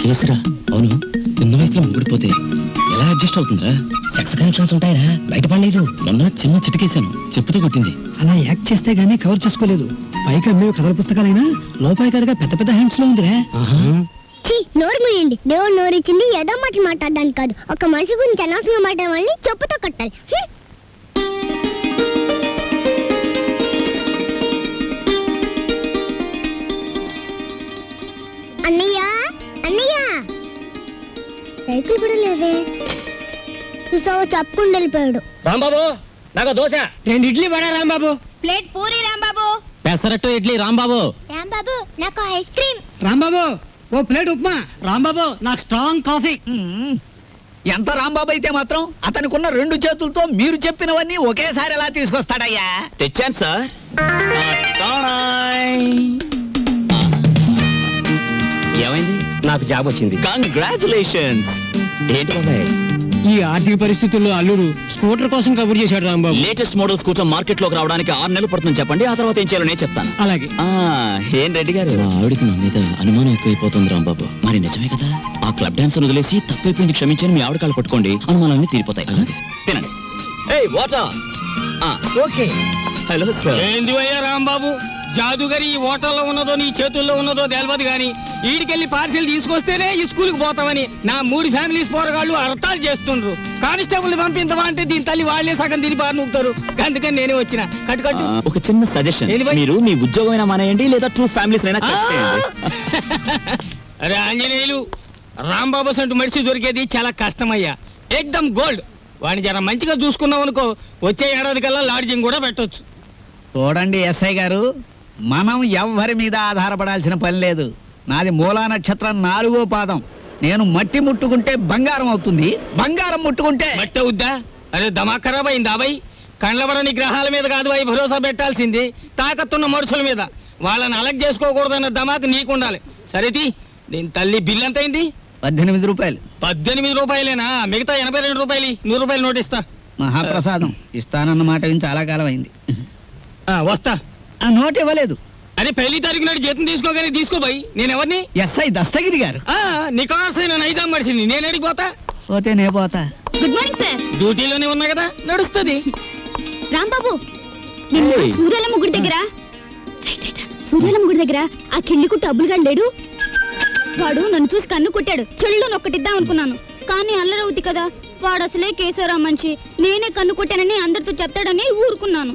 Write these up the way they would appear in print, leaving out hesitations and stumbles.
చేసురా. అవును, చిన్న వయసులో ముగ్గుడిపోతే ఎలా అడ్జస్ట్ అవుతుందిరా? సెక్స్ కనెక్షన్స్ ఉంటాయరా? బయటపడలేదు. మొన్న చిన్న చిటికేశాను, చెప్పుతో కొట్టింది. అలా యాక్ట్ చేస్తే గానీ కవర్ చేసుకోలేదు. పైగా మేము కథల పుస్తకాలైనా లోపాయికారిగా పెద్ద పెద్ద హ్యాండ్స్ లో ఉందిరా. నోరు మూయండి. దేవుడు నోరిచ్చింది ఏదో మాట మాట్లాడడానికి కాదు. ఒక మనిషి గురించి అనవసరంగా మాట్లాడాలని చెప్పుతో కొట్టాలి. అన్నయ్య అన్నయ్య సైకిల్ కూడా లేదే. చూసావా, చెప్పుకుండా వెళ్ళిపోయాడు. రాంబాబు, నాకు దోశ. 2 ఇడ్లీ పడా రాంబాబు. ప్లేట్ పూరి రాంబాబు. పెసరట్టు ఇడ్లీ రాంబాబు. రాంబాబు, నాకు ఐస్ క్రీమ్. రాంబాబు, ఓ ప్లేట్ ఉప్మా. రాంబాబు, నాకు స్ట్రాంగ్ కాఫీ. ఎంత రాంబాబు అయితే మాత్రం అతనికున్న 2 చేతులతో మీరు చెప్పినవన్నీ ఒకేసారి ఎలా తీసుకొస్తాడయ్యా? తెచ్చాను సార్. ఏమైంది? నాకు జాబ్ వచ్చింది. కంగ్రాచులేషన్స్. ఏంటి బాబాయ్, ఈ ఆర్థిక పరిస్థితుల్లో అల్లుడు స్కూటర్ కోసం కబుర్ చేశాడు Rambabu. Latest model scooter market లోకి రావడానికి 6 నెలలు పడుతుంది చెప్పండి. ఆ తర్వాత ఏం చేయాలో నేను చెప్తాను. అలాగే. ఏం రెడ్డి గారు, ఆవిడకి నా మీద అనుమానం ఎక్కువైపోతుంది రాంబాబు. మరి నిజమే కదా? ఆ క్లబ్ డాన్స్ వదిలేసి తప్పైపోయింది క్షమించని మీ ఆవిడ కాళ్ళు పట్టుకోండి, అనుమానాలన్నీ తీరిపోతాయి. తినండి. ఏయ్ వాటర్. ఓకే. Hello sir. ఏంది అయ్యా రాంబాబు, జాదుగరి ఈ హోటల్లో ఉన్నదో నీ చేతుల్లో ఉన్నదో తెలియదు గాని ఈడికెళ్ళి పార్సిల్ తీసుకొస్తేనే ఈ స్కూల్కి పోతామని నా 3 ఫ్యామిలీస్ పోరగాళ్ళు అర్థాలు చేస్తుండ్రు. కానిస్టేబుల్ పంపించవా అంటే దీని తల్లి వాళ్లే సగం తిని బారి నూపుతారు. అందుకని నేనే వచ్చిన. కట్టు. ఒక చిన్న సజెషన్, మీరు మీ ఉద్యోగమైనా మానేయండి, లేదా 2 ఫ్యామిలీస్ అయినా కట్ చేయండి. అరే ఆంజనేయులు, రాంబాబు సంటూ మనిషి దొరికేది చాలా కష్టమయ్యా. ఏకదమ్ గోల్డ్. వాడిని జర మంచిగా చూసుకున్నాం అనుకో, వచ్చే ఏడాది కల్లా లాడ్జింగ్ కూడా పెట్టొచ్చు. చూడండి ఎస్ఐ గారు, మనం ఎవ్వరి మీద ఆధారపడాల్సిన పని లేదు. నాది మూలా నక్షత్రం 4వ పాదం. నేను మట్టి ముట్టుకుంటే బంగారం అవుతుంది, బంగారం ముట్టుకుంటే మట్టి అవుద్దా? అరే దమా ఖరాబ్ అయిందా అబ్బాయి? కండ్లబడని గ్రహాల మీద కాదు అవి భరోసా పెట్టాల్సింది, తాకత్తున్న మనుషుల మీద. వాళ్ళని అలగ్ చేసుకోకూడదన్న దమాకు నీకుండాలి. సరేది, దీని తల్లి బిల్ ఎంత అయింది? 18 రూపాయలు. 18 రూపాయలేనా? మిగతా 82 రూపాయలు. 100 రూపాయలు నోట్ ఇస్తా. మహాప్రసాదం. ఇస్తానన్న మాట విని చాలా కాలం అయింది. వస్తా. ఆ నోట్ ఇవ్వలేదు. అరే 1 తారీఖు నాడు జీతం తీసుకోగానే తీసుకోబాయి. నేను ఎవరిని? ఎస్ఐ దస్తగిరి గారు. నికాసైన నైజాం మనిషిని. నేను అడిగిపోతా. పోతే నే పోతా. Good morning sir. డ్యూటీలోనే ఉన్నా కదా, నడుస్తుంది. రాంబాబు, సూర్యాలమ్మ గుడి దగ్గర ఆ కిళ్ళికు డబ్బులుగా లేడు. వాడు నన్ను చూసి కన్ను కొట్టాడు. చెల్లు నొక్కటిద్దాం అనుకున్నాను, కానీ అల్లరవుద్ది కదా. వాడు అసలే కేశవరావు మనిషి. నేనే కన్ను కొట్టానని అందరితో చెప్తాడని ఊరుకున్నాను.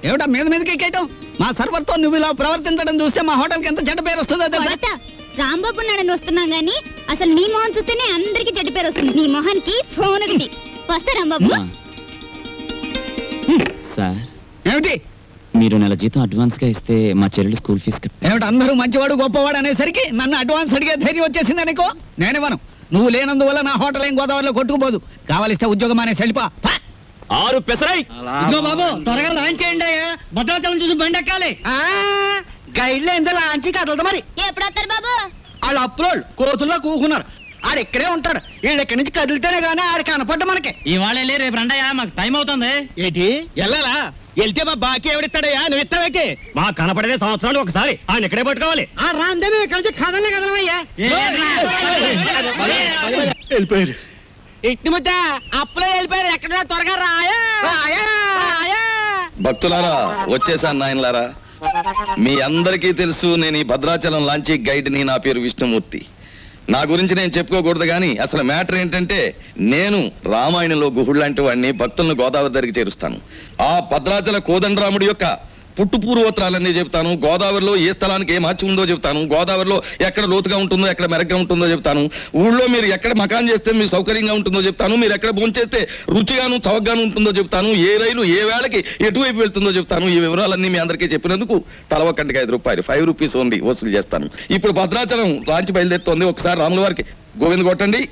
ఏమిటా మీద మీదకి ఎక్కేయటం? మా సర్వర్ తో నువ్వు ఇలా ప్రవర్తించడం చూస్తే మా హోటల్ కి ఎంత చెడ్డ పేరు వస్తుందో తెలుసా? రాంబాబు నాడని వస్తున్నాం గానీ అసలు నీ మొహం చూస్తేనే అందరికి చెడ్డ పేరు వస్తుంది. నీ మొహానికి ఫోన్ ఒకటి. వస్తా రాంబాబు. సార్, ఏమిటి? మీరు నెల జీతం అడ్వాన్స్ గా ఇస్తే మా చెల్లెలు స్కూల్ ఫీజు ఏమిటి? అందరూ మంచివాడు గొప్పవాడు అనేసరికి నన్ను అడ్వాన్స్ అడిగే ధైర్యం వచ్చేసింది అనుకో. నేనేమను, నువ్వు లేనందువల్ల నా హోటల్ ఏం గోదావరిలో కొట్టుకుపోదు. కావాలిస్తే ఉద్యోగం అనే వెళ్ళిపో. 6 పెసరై. బాబు, త్వరగా లాంచ్ చేయండి. భద్రాచలం చూసి బండి ఎక్కాలి. గైడ్లో ఎంత లాంచ్ కదలదు. మరి ఎప్పుడు వస్తారు బాబు? వాళ్ళు అప్రోల్ కోతుల్లో కూకున్నారు. ఆడు ఇక్కడే ఉంటాడు. వీళ్ళు ఇక్కడి నుంచి కదిలితేనే గానీ ఆడు కనపడ్డ మనకి. ఇవాళ రేపు రండయ్యా, మాకు టైం అవుతుంది. ఏంటి వెళ్ళాలా? వెళ్తే మా బాకీ ఎవడిస్తాడయ్యా? నువ్వు ఇస్తావేకి? మా కనపడేదే సంవత్సరాలు ఒకసారి. ఆయన ఇక్కడే పట్టుకోవాలి. ఆ రాందే మేము ఇక్కడి నుంచి కదలే కదలమయ్యా. వెళ్ళిపోయారు. ఇట్టి ముద్ద అప్పులో వెళ్ళిపోయారు. ఎక్కడ త్వరగా రాయా. భక్తులారా, వచ్చేసాను నాయనలారా. మీ అందరికీ తెలుసు, నేను ఈ భద్రాచలం లాంచీ గైడ్ని. నా పేరు విష్ణుమూర్తి. నా గురించి నేను చెప్పుకోకూడదు కానీ అసలు మ్యాటర్ ఏంటంటే, నేను రామాయణంలో గుహుడు లాంటి వాడిని. భక్తులను గోదావరి దగ్గరికి చేరుస్తాను. ఆ భద్రాచల కోదండరాముడి యొక్క పుట్టు పూర్వోత్తరాలన్నీ చెప్తాను. గోదావరిలో ఏ స్థలానికి ఏ మహత్యం ఉందో చెప్తాను. గోదావరిలో ఎక్కడ లోతుగా ఉంటుందో, ఎక్కడ మెరగ్గా ఉంటుందో చెప్తాను. ఊళ్ళో మీరు ఎక్కడ మకాన్ చేస్తే మీకు సౌకర్యంగా ఉంటుందో చెప్తాను. మీరు ఎక్కడ భోంచేస్తే రుచిగాను చవకగాను ఉంటుందో చెప్తాను. ఏ రైలు ఏ వేళకి ఎటువైపు వెళ్తుందో చెప్తాను. ఈ వివరాలన్నీ మీ అందరికీ చెప్పినందుకు తల ఒక్కటికి 5 రూపాయలు, 5 రూపీస్ ఓన్లీ వసూలు చేస్తాను. ఇప్పుడు భద్రాచలం లాంచి బయలుదేరుతోంది. ఒకసారి రాముల వారికి గోవింద కొట్టండి.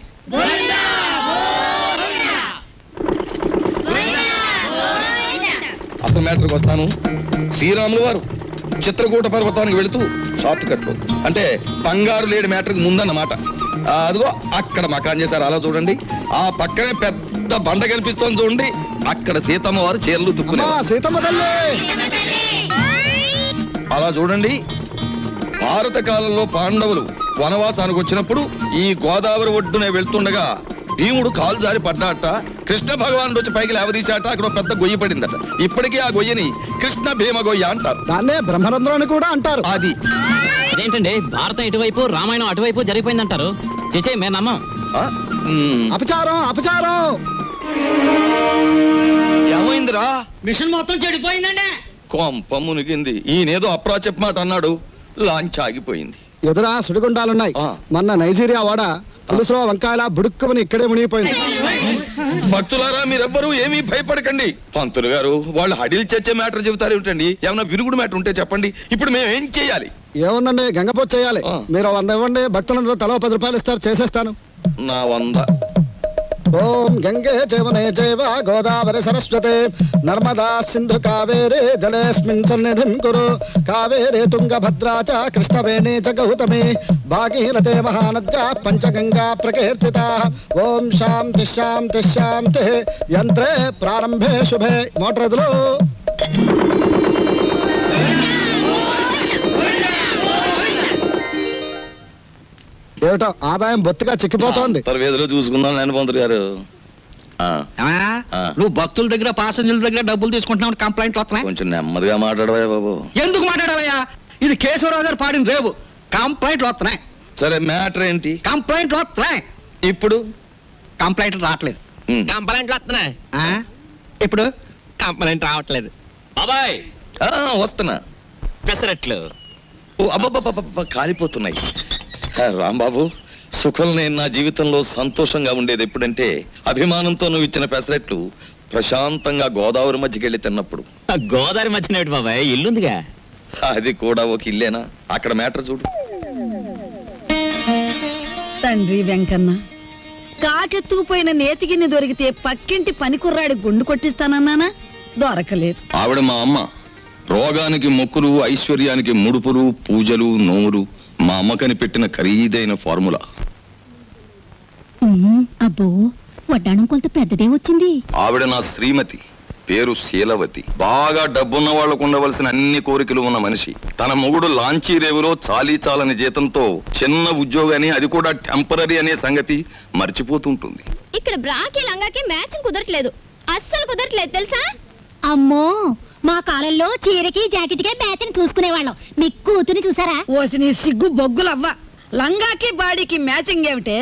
అసలు మ్యాటర్కి వస్తాను. శ్రీరాములు వారు చిత్రకూట పర్వతానికి వెళుతూ షార్ట్ కట్ లో, అంటే బంగారు లేడి మ్యాటర్కి ముందన్నమాట. అదిగో అక్కడ మకాన్ చేశారు. అలా చూడండి. ఆ పక్కనే పెద్ద బండ కనిపిస్తోంది చూడండి. అక్కడ సీతమ్మ వారు చీరలు తుక్కునే. అలా చూడండి. భారత కాలంలో పాండవులు వనవాసానికి వచ్చినప్పుడు ఈ గోదావరి ఒడ్డునే వెళ్తుండగా భీముడు కాలు జారి పడ్డాట. కృష్ణ భగవానుడు వచ్చి పైకి లేవదీశాట. అక్కడ పెద్ద గొయ్యి పడిందట. ఇప్పటికీ ఆ గొయ్యని కృష్ణ భీమ గొయ్య అంటారు. దాన్నే బ్రహ్మరంధ్రం అని కూడా అంటారు. అది అదేంటండి, భారతం ఇటువైపు రామాయణం అటువైపు జరిగిపోయిందంటారు. చేచే మేము నమ్మం. అపచారం అపచారం. ఏమైందిరా? మిషన్ మొత్తం చెడిపోయిందండి. కొంప మునిగింది. ఈయనేదో అప్రా చెప్పమాట అన్నాడు. లాంచ్ ఆగిపోయింది. ఎదురా సుడిగుండాలున్నాయి. మొన్న నైజీరియా వాడ పులుసులో వంకాయల బుడుక్కుమని ఇక్కడే మునిగిపోయింది. భక్తులారా, మీరెవ్వరూ ఏమీ భయపడకండి. పంతులు గారు వాళ్ళు హడిల్ చచ్చే మ్యాటర్ చెబుతారు ఏమిటండి? ఏమన్నా విరుగుడు మ్యాటర్ ఉంటే చెప్పండి. ఇప్పుడు మేము ఏం చేయాలి? ఏముందండి, గంగపోతు చేయాలి. మీరు 100 ఇవ్వండి, భక్తులందరూ తలో 10 రూపాయలు ఇస్తారు, చేసేస్తాను. నా 100. ఓం గంగే జవనే జైవ గోదావరి సరస్వతే నర్మదా సింధు కావేరే జలేస్మిన్ సన్నిధిం కురు కావేరే తుంగభద్రా చ కృష్ణవేణి చ గౌతమి భాగీరథే మహానద్యా పంచగంగా ప్రకీర్తితా. ఓం శాంతి శాంతి శాంతి. యంత్రే ప్రారంభే శుభే. మోటార్ ఎదులు. ఏమిటో ఆదాయం బొత్తిగా చిక్కిపోతోంది. వేదిలో చూసుకుందాం నేను పంతులు గారు. నువ్వు భక్తుల దగ్గర పాసెంజర్ల దగ్గర డబ్బులు తీసుకుంటున్నావు, కంప్లైంట్లు వస్తున్నాయి. కొంచెం నెమ్మదిగా మాట్లాడవా బాబు. ఎందుకు మాట్లాడాలయ్యా? ఇది కేశవరావు గారు పాడిన రేవు. కంప్లైంట్లు వస్తున్నాయి. సరే, మ్యాటర్ ఏంటి? కంప్లైంట్లు వస్తున్నాయి. ఇప్పుడు కంప్లైంట్లు రావట్లేదు. కంప్లైంట్లు వస్తున్నాయి. ఇప్పుడు కంప్లైంట్ రావట్లేదు. బాబాయ్ వస్తున్నా. పెసరట్లు. ఓ అబ్బబ్బబ్బ కాలిపోతున్నాయి. రాంబాబు, సుఖం నేను నా జీవితంలో సంతోషంగా ఉండేది ఎప్పుడంటే అభిమానంతో నువ్వు ఇచ్చిన పెసరట్లు ప్రశాంతంగా గోదావరి మధ్యకి వెళ్ళి తిన్నప్పుడు. గోదావరి మధ్యన బాబాయ్ ఇల్లుందిగా. అది కూడా ఒక ఇల్లేనా? అక్కడ మ్యాటర్ చూడు. తండ్రి వెంకన్న, కాకెత్తుకుపోయిన నేతిగిన్ని దొరికితే పక్కింటి పనికుర్రాడి గుండు కొట్టిస్తానన్నానా? దొరకలేదు. ఆవిడ మా అమ్మ. రోగానికి మొక్కులు, ఐశ్వర్యానికి ముడుపులు, పూజలు, నోములు మా అమ్మకని పెట్టిన ఖరీదైన ఫార్ములా. అబ్బో, వడ్డాణం కొంత పెద్దదే వచ్చింది. ఆవిడ నా శ్రీమతి, పేరు శీలవతి. బాగా డబ్బున్న వాళ్లకు ఉండవలసిన అన్ని కోరికలు ఉన్న మనిషి. తన మొగుడు లాంచీ రేవులో చాలీ చాలని జీతంతో చిన్న ఉద్యోగాన్ని, అది కూడా టెంపరరీ అనే సంగతి మర్చిపోతుంటుంది. ఇక్కడ బ్రాకి లంగాకి మ్యాచింగ్ కుదరట్లేదు, అస్సలు కుదరట్లేదు తెలుసా? అమ్మో, మా కాలంలో చీరకి జాకెట్కే మ్యాచింగ్ చూసుకునేవాళ్ళం. మీ కూతుని చూసారా? ఓసి నీ సిగ్గు బొగ్గులవ్వ. లంగాకి బాడీకి మ్యాచింగ్ ఏమిటే?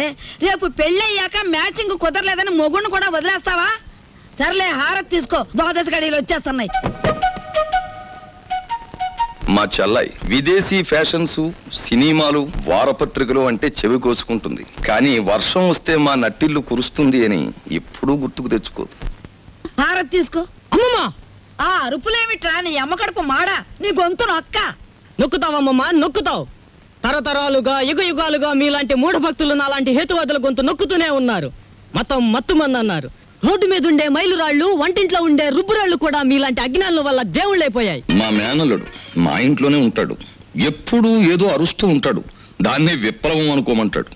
రేపు పెళ్ళయ్యాక మ్యాచింగ్ కుదరలేదని మొగుడిని కూడా వదిలేస్తావా? సర్లే, హారత్ తీసుకో, ద్వాదశ గడియలు వచ్చేస్తున్నాయి. మా చెల్లాయి విదేశీ ఫ్యాషన్స్, సినిమాలు, వారపత్రికలు అంటే చెవి కోసుకుంటుంది. కానీ వర్షం వస్తే మా నట్టిల్లు కురుస్తుంది అని ఎప్పుడూ గుర్తుకు తెచ్చుకోదు. హారత్ తీసుకో. అమ్మమ్మా, ఆ అరుపులేమిట్రా? నీ అమ్మ కడుపు మాడా, నీ గొంతు నొక్క. నొక్కుతావమ్మమ్మా, నొక్కుతావు. తరతరాలుగా యుగ యుగాలుగా మీలాంటి మూఢ భక్తులు నాలాంటి హేతువాదుల గొంతు నొక్కుతూనే ఉన్నారు. మతం మత్తుమంది అన్నారు. రోడ్డు మీద ఉండే మైలురాళ్లు, వంటింట్లో ఉండే రుబ్బురాళ్లు కూడా మీలాంటి అజ్ఞానుల వల్ల దేవుళ్ళైపోయాయి. మా మేనల్లుడు మా ఇంట్లోనే ఉంటాడు. ఎప్పుడూ ఏదో అరుస్తూ ఉంటాడు. దాన్నే విప్లవం అనుకోమంటాడు.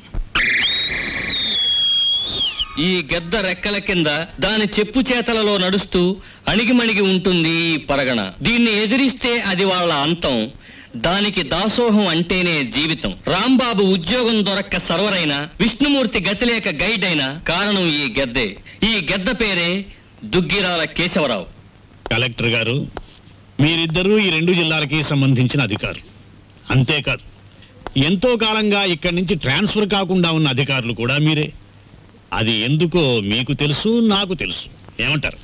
ఈ గెద్ద రెక్కల కింద దాని చెప్పు చేతలలో నడుస్తూ అణిగిమణిగి ఉంటుంది ఈ పరగణ. దీన్ని ఎదిరిస్తే అది వాళ్ళ అంతం. దానికి దాసోహం అంటేనే జీవితం. రాంబాబు ఉద్యోగం దొరక్క సర్వరైన, విష్ణుమూర్తి గతిలేక గైడ్ అయిన కారణం ఈ గెద్దే. ఈ గెద్ద పేరే దుగ్గిరాల కేశవరావు. కలెక్టర్ గారు, మీరిద్దరూ ఈ 2 జిల్లాలకి సంబంధించిన అధికారులు. అంతేకాదు, ఎంతో కాలంగా ఇక్కడి నుంచి ట్రాన్స్ఫర్ కాకుండా ఉన్న అధికారులు కూడా మీరే. అది ఎందుకో మీకు తెలుసు, నాకు తెలుసు. ఏమంటారు?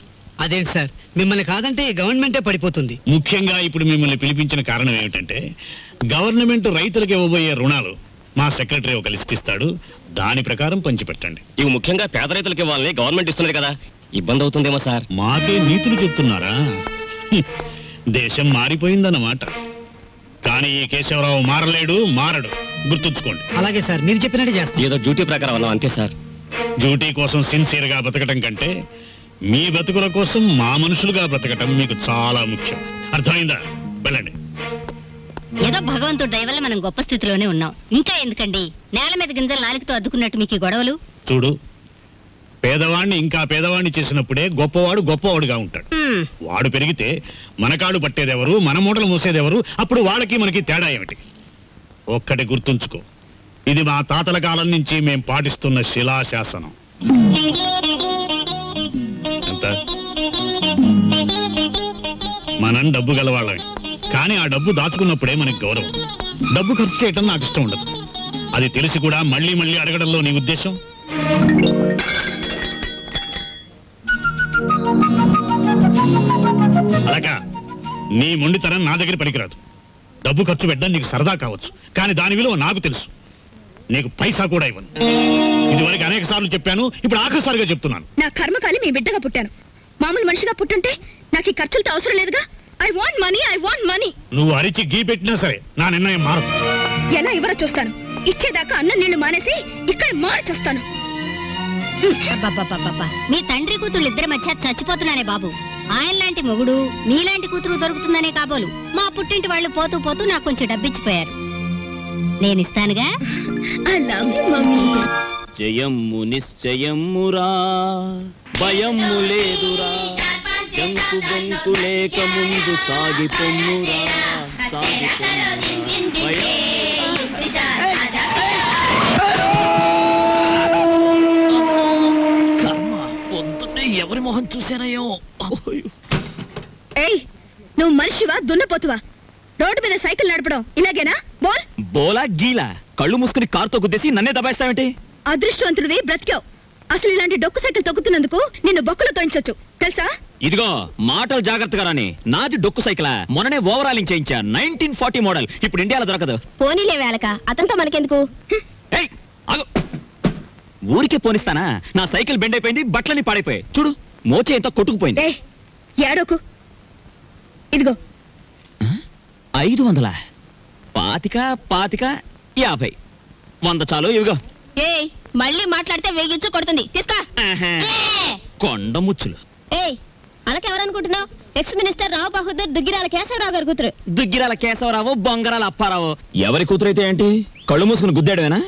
అదేంటి సార్, మిమ్మల్ని కాదంటే గవర్నమెంటే పడిపోతుంది. ముఖ్యంగా ఇప్పుడు మిమ్మల్ని పిలిపించిన కారణం ఏమిటంటే గవర్నమెంట్ రైతులకు ఇవ్వబోయే రుణాలు మా సెక్రటరీ ఒక లిస్ట్ ఇస్తాడు. దాని ప్రకారం పంచిపెట్టండి. ఇవి ముఖ్యంగా పేద రైతులకి వాళ్ళని గవర్నమెంట్ ఇస్తున్నది కదా, ఇబ్బంది అవుతుందేమో సార్. మాకే నీతులు చెప్తున్నారా? దేశం మారిపోయిందన్నమాట. కానీ ఈ కేశవరావు మారలేడు, మారడు. గుర్తుంచుకోండి. అలాగే సార్, మీరు చెప్పినట్టు చేస్తాం. ఏదో డ్యూటీ ప్రకారం అన్నాం అంతే సార్. డ్యూటీ కోసం సిన్సియర్ గా బ్రతకటం కంటే మీ బతుకుల కోసం మా మనుషులుగా బ్రతకటం మీకు చాలా ముఖ్యం. అర్థమైందా? వెళ్ళండి. ఏదో భగవంతుడి దయ వల్ల మనం గొప్ప స్థితిలోనే ఉన్నాం. ఇంకా ఎందుకండి నేల మీద గింజలు నాలుగుతో అద్దుకున్నట్టు మీకు ఈ గొడవలు? చూడు, పేదవాణ్ణి ఇంకా పేదవాణ్ణి చేసినప్పుడే గొప్పవాడు గొప్పవాడుగా ఉంటాడు. వాడు పెరిగితే మనకాడు పట్టేదెవరు, మన మూటలు మూసేదెవరు? అప్పుడు వాళ్ళకి మనకి తేడా ఏమిటి? ఒక్కటి గుర్తుంచుకో, ఇది మా తాతల కాలం నుంచి మేం పాటిస్తున్న శిలాశాసనం. ఎంత? మనం డబ్బు గలవాళ్ళమే, కానీ ఆ డబ్బు దాచుకున్నప్పుడే మనకి గౌరవం. డబ్బు ఖర్చు చేయటం నాకు ఇష్టం ఉండదు. అది తెలిసి కూడా మళ్ళీ మళ్ళీ అడగడంలో నీ ఉద్దేశం? అలాగా నీ మొండితనం నా దగ్గర పనికిరాదు. డబ్బు ఖర్చు పెట్టడం నీకు సరదా కావచ్చు, కానీ దాని విలువ నాకు తెలుసు. నీకు పైసా కూడా ఇవ్వను. ఇదివరకు అనేక సార్లు చెప్పాను, ఇప్పుడు ఆఖరిసారిగా చెప్తున్నాను. నా కర్మకాలి మీ బిడ్డగా పుట్టాను. మామూలు మనిషిగా పుట్టుంటే నాకు ఈ ఖర్చులతో అవసరం లేదుగా. I want money. నువ్వు అరిచి గీ పెట్టినా సరే నా నిర్ణయం మారదు. ఎలా ఇవ్వరో చూస్తాను. ఇచ్చేదాకా అన్నం నీళ్లు మానేసి ఇక్కడ మార్చేస్తాను. మీ తండ్రి కూతురు ఇద్దరి మధ్య చచ్చిపోతున్నానే బాబు. ఆయన లాంటి మొగుడు నీలాంటి కూతురు దొరుకుతుందనే కాబోలు మా పుట్టింటి వాళ్ళు పోతూ పోతూ నాకు కొంచెం డబ్బిచ్చిపోయారు. నేనిస్తానుగా. జయమ్ము నిశ్చయమ్మురా, భయమ్ము లేదురా, జంకు బొంకు లేక ముందు సాగిపొమ్మురా, పొద్దున్నే ఎవరి మొహం చూసానయో. ఏయ్, నువ్వు మనిషివా దున్నపోతువా? రోడ్డు మీద సైకిల్ నడపడం ఇలాగేనా? బోలా గీలా కళ్ళు మూసుకుని కారుతో గుద్దేసి నన్నే దబాయిస్తావేంటి? అదృష్టవంతుడివి, బ్రతికావు. అసలు ఇలాంటి డొక్కు సైకిల్ తొక్కుతున్నందుకు నిన్ను బొక్కలు తోయించొచ్చు తెలుసా? ఇదిగో మాటలు జాగ్రత్తగా రాని. నాది డొక్కు సైకిలా, మొన్ననే ఓవరాలింగ్ చేయించా. 1940 మోడల్. ఇప్పుడు ఇండియాలో దొరకదు. పోనీలే వేలక, అతనితో మనకెందుకు? ఊరికే పోనిస్తానా? నా సైకిల్ బెండ్ అయిపోయింది, బట్టలని పాడైపోయాయి. చూడు మోచే ఎంత కొట్టుకుపోయింది. ఏడోకు. ఇదిగో 500, 25, 50, 100 చాలు. ఇవిగో. ఏయ్, మళ్ళీ మాట్లాడితే వేగించు కొడుతుంది. తీసుకో. కొండ ముచ్చులు. ఏయ్, అలాకెవరనుకుంటున్నావు? ఎక్స్ మినిస్టర్ రావు బహదూర్ దుగ్గిరాల కేశవరావు గారి కూతురు. దుగ్గిరాల కేశవరావు, బొంగరాల అప్పారావు. ఎవరి కూతురైతే ఏంటి? కళ్ళు మూసుకుని గుద్దాడమేనా?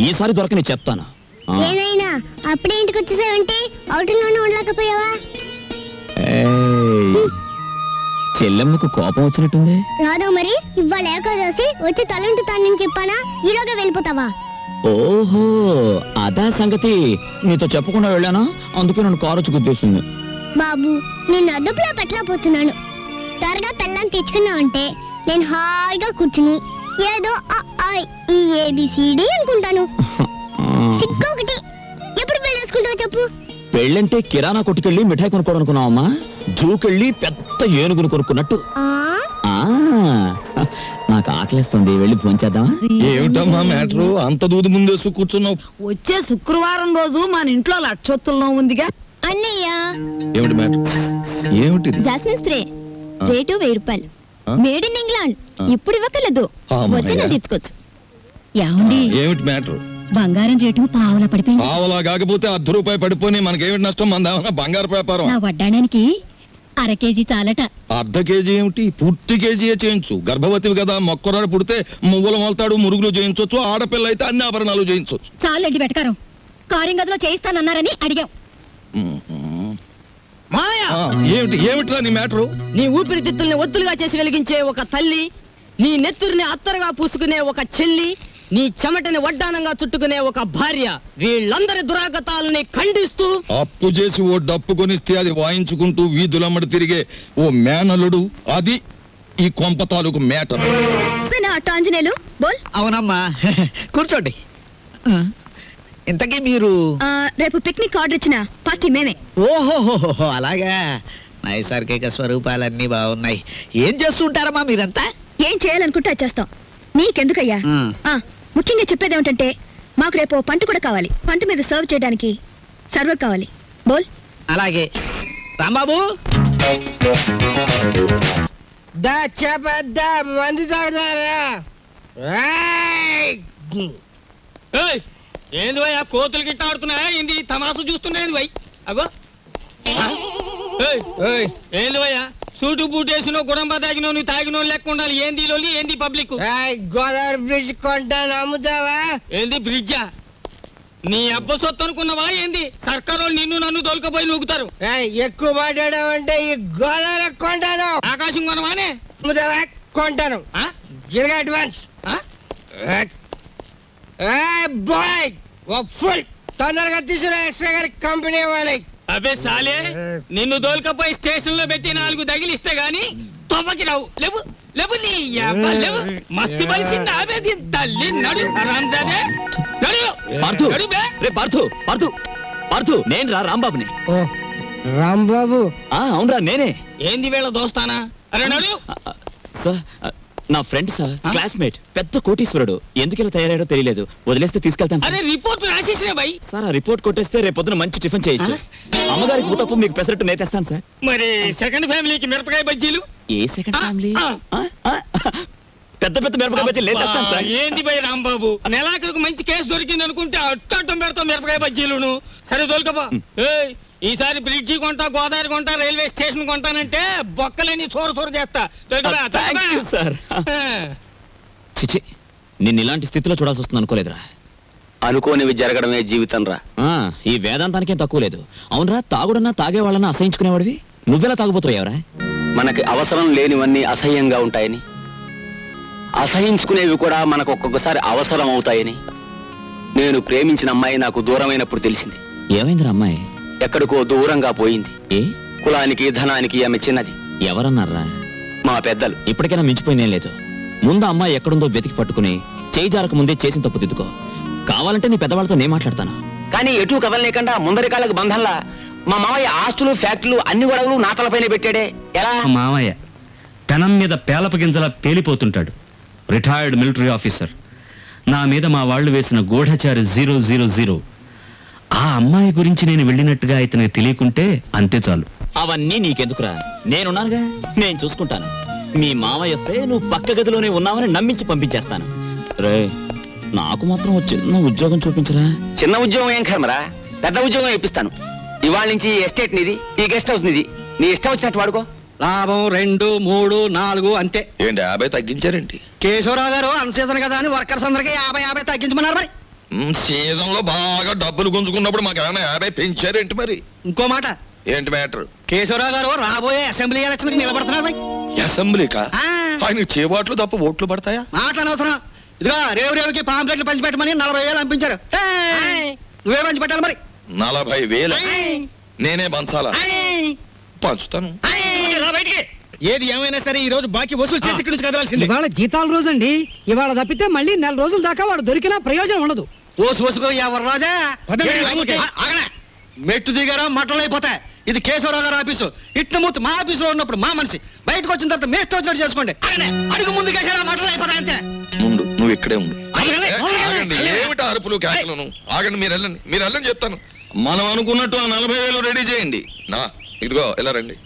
ఈసారి దొరకని చెప్తాను. ఏనైనా అప్పుడే ఇంటికి వచ్చేసావంటే అవుటిలోనే ఉండలేకపోయావా? చెల్లెమ్మకు కోపం వచ్చినట్టుంది. రాదు మరి, ఇవాళ ఏకాదశి వచ్చి తలంటుతానని చెప్పానా? ఈలోగా వెళ్ళిపోతావా? ఓహో, అదా సంగతి. నీతో చెప్పకుండా వెళ్ళానా, అందుకే నన్ను కారొచ్చి గుద్దేసింది. బాబు, నేను అదుపులో పెట్టలేకపోతున్నాను. త్వరగా పెళ్ళాన్ని తెచ్చుకున్నావు అంటే నేను హాయిగా కూర్చుని ఏదో ఈ ABCD అనుకుంటాను. సిగ్గొకటి. ఎప్పుడు పెళ్ళేసుకుంటావు చెప్పు? పెళ్ళంటే కిరాణా కొట్టుకెళ్ళి మిఠాయి కొనుక్కోవడం అనుకున్నావమ్మా? జూకెళ్ళి పెద్ద ఏనుగును కొనుక్కున్నట్టు. నాకు ఆకలిస్తుంది, వెళ్ళి ఫోన్ చేద్దామా? ఏమిటమ్మా మ్యాటరు? అంత దూది ముందేసు కూర్చున్నావు. వచ్చే శుక్రవారం రోజు మన ఇంట్లో లక్షొత్తుల్లో ఉందిగా. అన్నయ్య, ఏమిటి మ్యాటర్? ఏమిటి? జాస్మిన్ స్ప్రే రేటు 1000 రూపాయలు. Made in England. ఇప్పుడు ఇవ్వకలేదు, వచ్చి తీర్చుకోవచ్చు. ఏమిటి మ్యాటర్? బంగారం రేటు పావలా పడిపోయింది. పావలా కాకపోతే ₹10 పడిపోయి మనకేమిటి నష్టం? మన బంగారు వ్యాపారం. నా వడ్డాడానికి అర కేజీ చాలట. అర్ధ కేజీ ఏమిటి? పూర్తి కేజీయే చేయించు. గర్భవతివి కదా, మొక్కరాడు పుడితే మువ్వలు మొలతాడు, మురుగులు చేయించవచ్చు. ఆడపిల్ల అయితే అన్ని ఆభరణాలు చేయించవచ్చు. చాలండి వెటకారం. కారింగదిలో చేయిస్తానన్నారని అడిగాం. ఏమిట్రా నీ మ్యాటరు? నీ ఊపిరితిత్తుల్ని ఒత్తులుగా చేసి వెలిగించే ఒక తల్లి, నీ నెత్తురిని అత్తరుగా పూసుకునే ఒక చెల్లి, నీ చెమటని వడ్డానంగా చుట్టుకునే ఒక భార్య, వీళ్ళందరి దురాగతాలని ఖండిస్తూ అప్పు చేసి ఓ డప్పు కొనిస్తే అది వాయించుకుంటూ వీధులమ్మడి తిరిగే ఓ మేనలుడు, అది ఈ కొంప తాలూకు మేటర్. అవునమ్మా, కూర్చోండి. ఇంతకీ మీరు? రేపు పిక్నిక్ ఆర్డర్ ఇచ్చిన పార్టీ మేమే. ఓహోహో, అలాగా. నైసర్గిక స్వరూపాలన్నీ బాగున్నాయి. ఏం చేస్తుంటారమ్మా మీరంతా? ఏం చేయాలనుకుంటే అది చేస్తాం. నీకెందుకయ్యా? ముఖ్యంగా చెప్పేది ఏమిటంటే, మాకు రేపు పంట కూడా కావాలి. పంట మీద సర్వ్ చేయడానికి సర్వర్ కావాలి. బోల్. అలాగే. రాంబాబు, మందు తాగుతారా? ఏంది వై ఆ కోతులు గిట్ట ఆడుతున్నాయా? ఏంది తమాసు చూస్తున్నాయి వై? అగో ఏంది వయ్యా? సూటు బూట్ వేసినో గుడంబా తాగినో నువ్వు తాగినో లెక్క ఉండాలి. ఏంది లోలి? ఏంది పబ్లిక్? గోదావరి బ్రిడ్జ్ కొంటాను, అమ్ముతావా? ఏంది బ్రిడ్జా? నీ అబ్బ సొత్తు అనుకున్నావా ఏంది? సర్కారు నిన్ను నన్ను దొలకపోయి నూగుతారు. ఎక్కువ మాట్లాడావంటే ఈ గోదావరి కొంటాను. ఆకాశం కొనవానే? అమ్ముతావా? కొంటాను. అడ్వాన్స్ బాయ్ ఫుల్ తొందరగా తీసుకురా ఎస్ఐ గారి కంపెనీ వాళ్ళకి. అబే సాలే, నిన్ను దోల్కపోయి స్టేషన్ లో పెట్టి 4 తగిలిస్తే గాని తొమ్మకి రావు. లేవు లేవు నీ యబ్బా లేవు. మస్తు బలిసింది ఆమె దీని తల్లి. నడు రాంజానే నడు. పార్థు రే పార్థు పార్థు పార్థు నేను రా రాంబాబుని. రాంబాబు? అవునరా నేనే. ఏంది వీళ్ళ దోస్తానా? అరే నడు. సార్ నా ఫ్రెండ్ సార్, క్లాస్మేట్, పెద్ద కోటీశ్వరుడు. ఎందుకు ఇలా తయారయ్యాడో తెలియలేదు. వదిలేస్తే తీసుకెళ్తాను. అదే రిపోర్ట్ రాసేసినా భయ్. సార్ ఆ రిపోర్ట్ కొట్టేస్తే రేపు పొద్దున మంచి టిఫిన్ చేయొచ్చు. అమ్మగారికి ఊతప్పు, మీకు పెసరట్టు నేతేస్తాను సార్. మరి సెకండ్ ఫ్యామిలీకి మిరపకాయ బజ్జీలు? ఏ సెకండ్ ఫ్యామిలీ? పెద్ద పెద్ద మిరపకాయ బజ్జీలు నేతేస్తాను సార్. ఏంది భయ్ రాంబాబు, నెలాఖరుకు మంచి కేసు దొరికింది అనుకుంటే అట్టం పెడతాం మిరపకాయ బజ్జీలును. సరే దొరకపో. ఈసారి బ్రిడ్జి కొంటా, గోదావరి కొంటా, రైల్వే స్టేషన్ కొంటానంటే బొక్కలేని చోరు చేస్తా. సార్ చిచి, నిన్ను ఇలాంటి స్థితిలో చూడాల్సి వస్తుంది అనుకోలేదురా. అనుకోనివి జరగడమే జీవితం రా. ఈ వేదాంతానికేం తక్కువ లేదు. అవునరా, తాగుడన్నా తాగేవాళ్ళన్నా అసహించుకునేవాడివి. నువ్వెలా తాగుపోతావురా? మనకి అవసరం లేనివన్నీ అసహ్యంగా ఉంటాయని, అసహించుకునేవి కూడా మనకు ఒక్కొక్కసారి అవసరం అవుతాయని నేను ప్రేమించిన అమ్మాయి నాకు దూరమైనప్పుడు తెలిసింది. ఏమైందిరా అమ్మాయి? ఎక్కడికో దూరంగా పోయింది. ఏ కులానికి ధనానికి ఆమె చిన్నది. ఎవరన్నారా? మా పెద్దలు. ఇప్పటికైనా మించిపోయినేం లేదు. ముందు అమ్మాయి ఎక్కడుందో వెతికి పట్టుకుని చేయి జారక ముందే చేసిన తప్పు దిద్దుకో. కావాలంటే నీ పెద్దవాళ్ళతో నేను మాట్లాడతాను. కానీ ఎటు కదలలేకుండా ముందరి కాళ్ళకు బంధంలా మా మామయ్య ఆస్తులు, ఫ్యాక్టరీలు, అన్ని గొడవలు నా తలపైన పెట్టాడే. ఎలా? మామయ్య పెనం మీద పేలప గింజలా పేలిపోతుంటాడు. Retired military officer. నా మీద మా వాళ్ళు వేసిన గూఢచారి 000. ఆ అమ్మాయి గురించి నేను వెళ్ళినట్టుగా ఇతనికి తెలియకుంటే అంతే చాలు. అవన్నీ నీకెందుకురా, నేనున్నానుగా, నేను చూసుకుంటాను. మీ మామయ్య వస్తే నువ్వు పక్క గదిలోనే ఉన్నావని నమ్మించి పంపించేస్తాను. రే, నాకు మాత్రం చిన్న ఉద్యోగం చూపించరా. చిన్న ఉద్యోగం ఏం కర్మరా, పెద్ద ఉద్యోగం ఇప్పిస్తాను. ఇవాళ నుంచి ఎస్టేట్ నిది, ఈ గెస్ట్ హౌస్ నిది. నీ ఇష్టం వచ్చినట్టు వాడుకో. లాభం 2, 3, 4 అంతే. ఏంటి 50 తగ్గించారేంటి? కేశవరావు గారు అన్సీజన్ కదా అని వర్కర్స్ అందరికి 50 తగ్గించమన్నారు. మరి సీజన్ లో బాగా డబ్బులు గుంజుకున్నప్పుడు మాకు ఏమైనా 50 పెంచారేంటి? మరి ఇంకో మాట. ఏంటి మ్యాటర్? కేశవరావు గారు రాబోయే అసెంబ్లీ ఎలక్షన్ నిలబడుతున్నారు. అసెంబ్లీకా? ఆయన చేబాట్లు తప్ప ఓట్లు పడతాయా? మాట్లాడనవసరం. ఇదిగో రేవుకి పాంప్లెట్లు పంచిపెట్టమని 40,000 పంపించారు. నువ్వే పంచిపెట్టాలి. మరి 40,000 నేనే పంచాలా? పంచుతాను. ఏది ఏమైనా సరే ఈ రోజు బాకీ వసూలు చేసి ఇక్కడి నుంచి కదలాల్సింది. ఇవాళ జీతాల రోజు అండి. ఇవాళ తప్పితే మళ్ళీ 4 రోజుల దాకా వాడు దొరికినా ప్రయోజనం ఉండదు. ఓసుకో ఎవరు రాజా. మెట్టు దిగారా మట్టలు అయిపోతాయి. ఇది కేశవరావు గారు ఆఫీసు. ఇట్నమూర్తి మా ఆఫీసులో ఉన్నప్పుడు మా మనిషి. బయటకు వచ్చిన తర్వాత మేస్తో వచ్చినట్టు చేసుకోండి. అడుగు ముందు కేసారా మట్టలు అయిపోతాయి అంతే. ముందు నువ్వు ఇక్కడే ఉండు. ఆగండి, ఏమిటి అరుపులు కేకలను? ఆగండి, మీరు వెళ్ళండి చెప్తాను. మనం అనుకున్నట్టు ఆ 40,000 రెడీ చేయండి. నా ఇదిగో ఇలా రండి.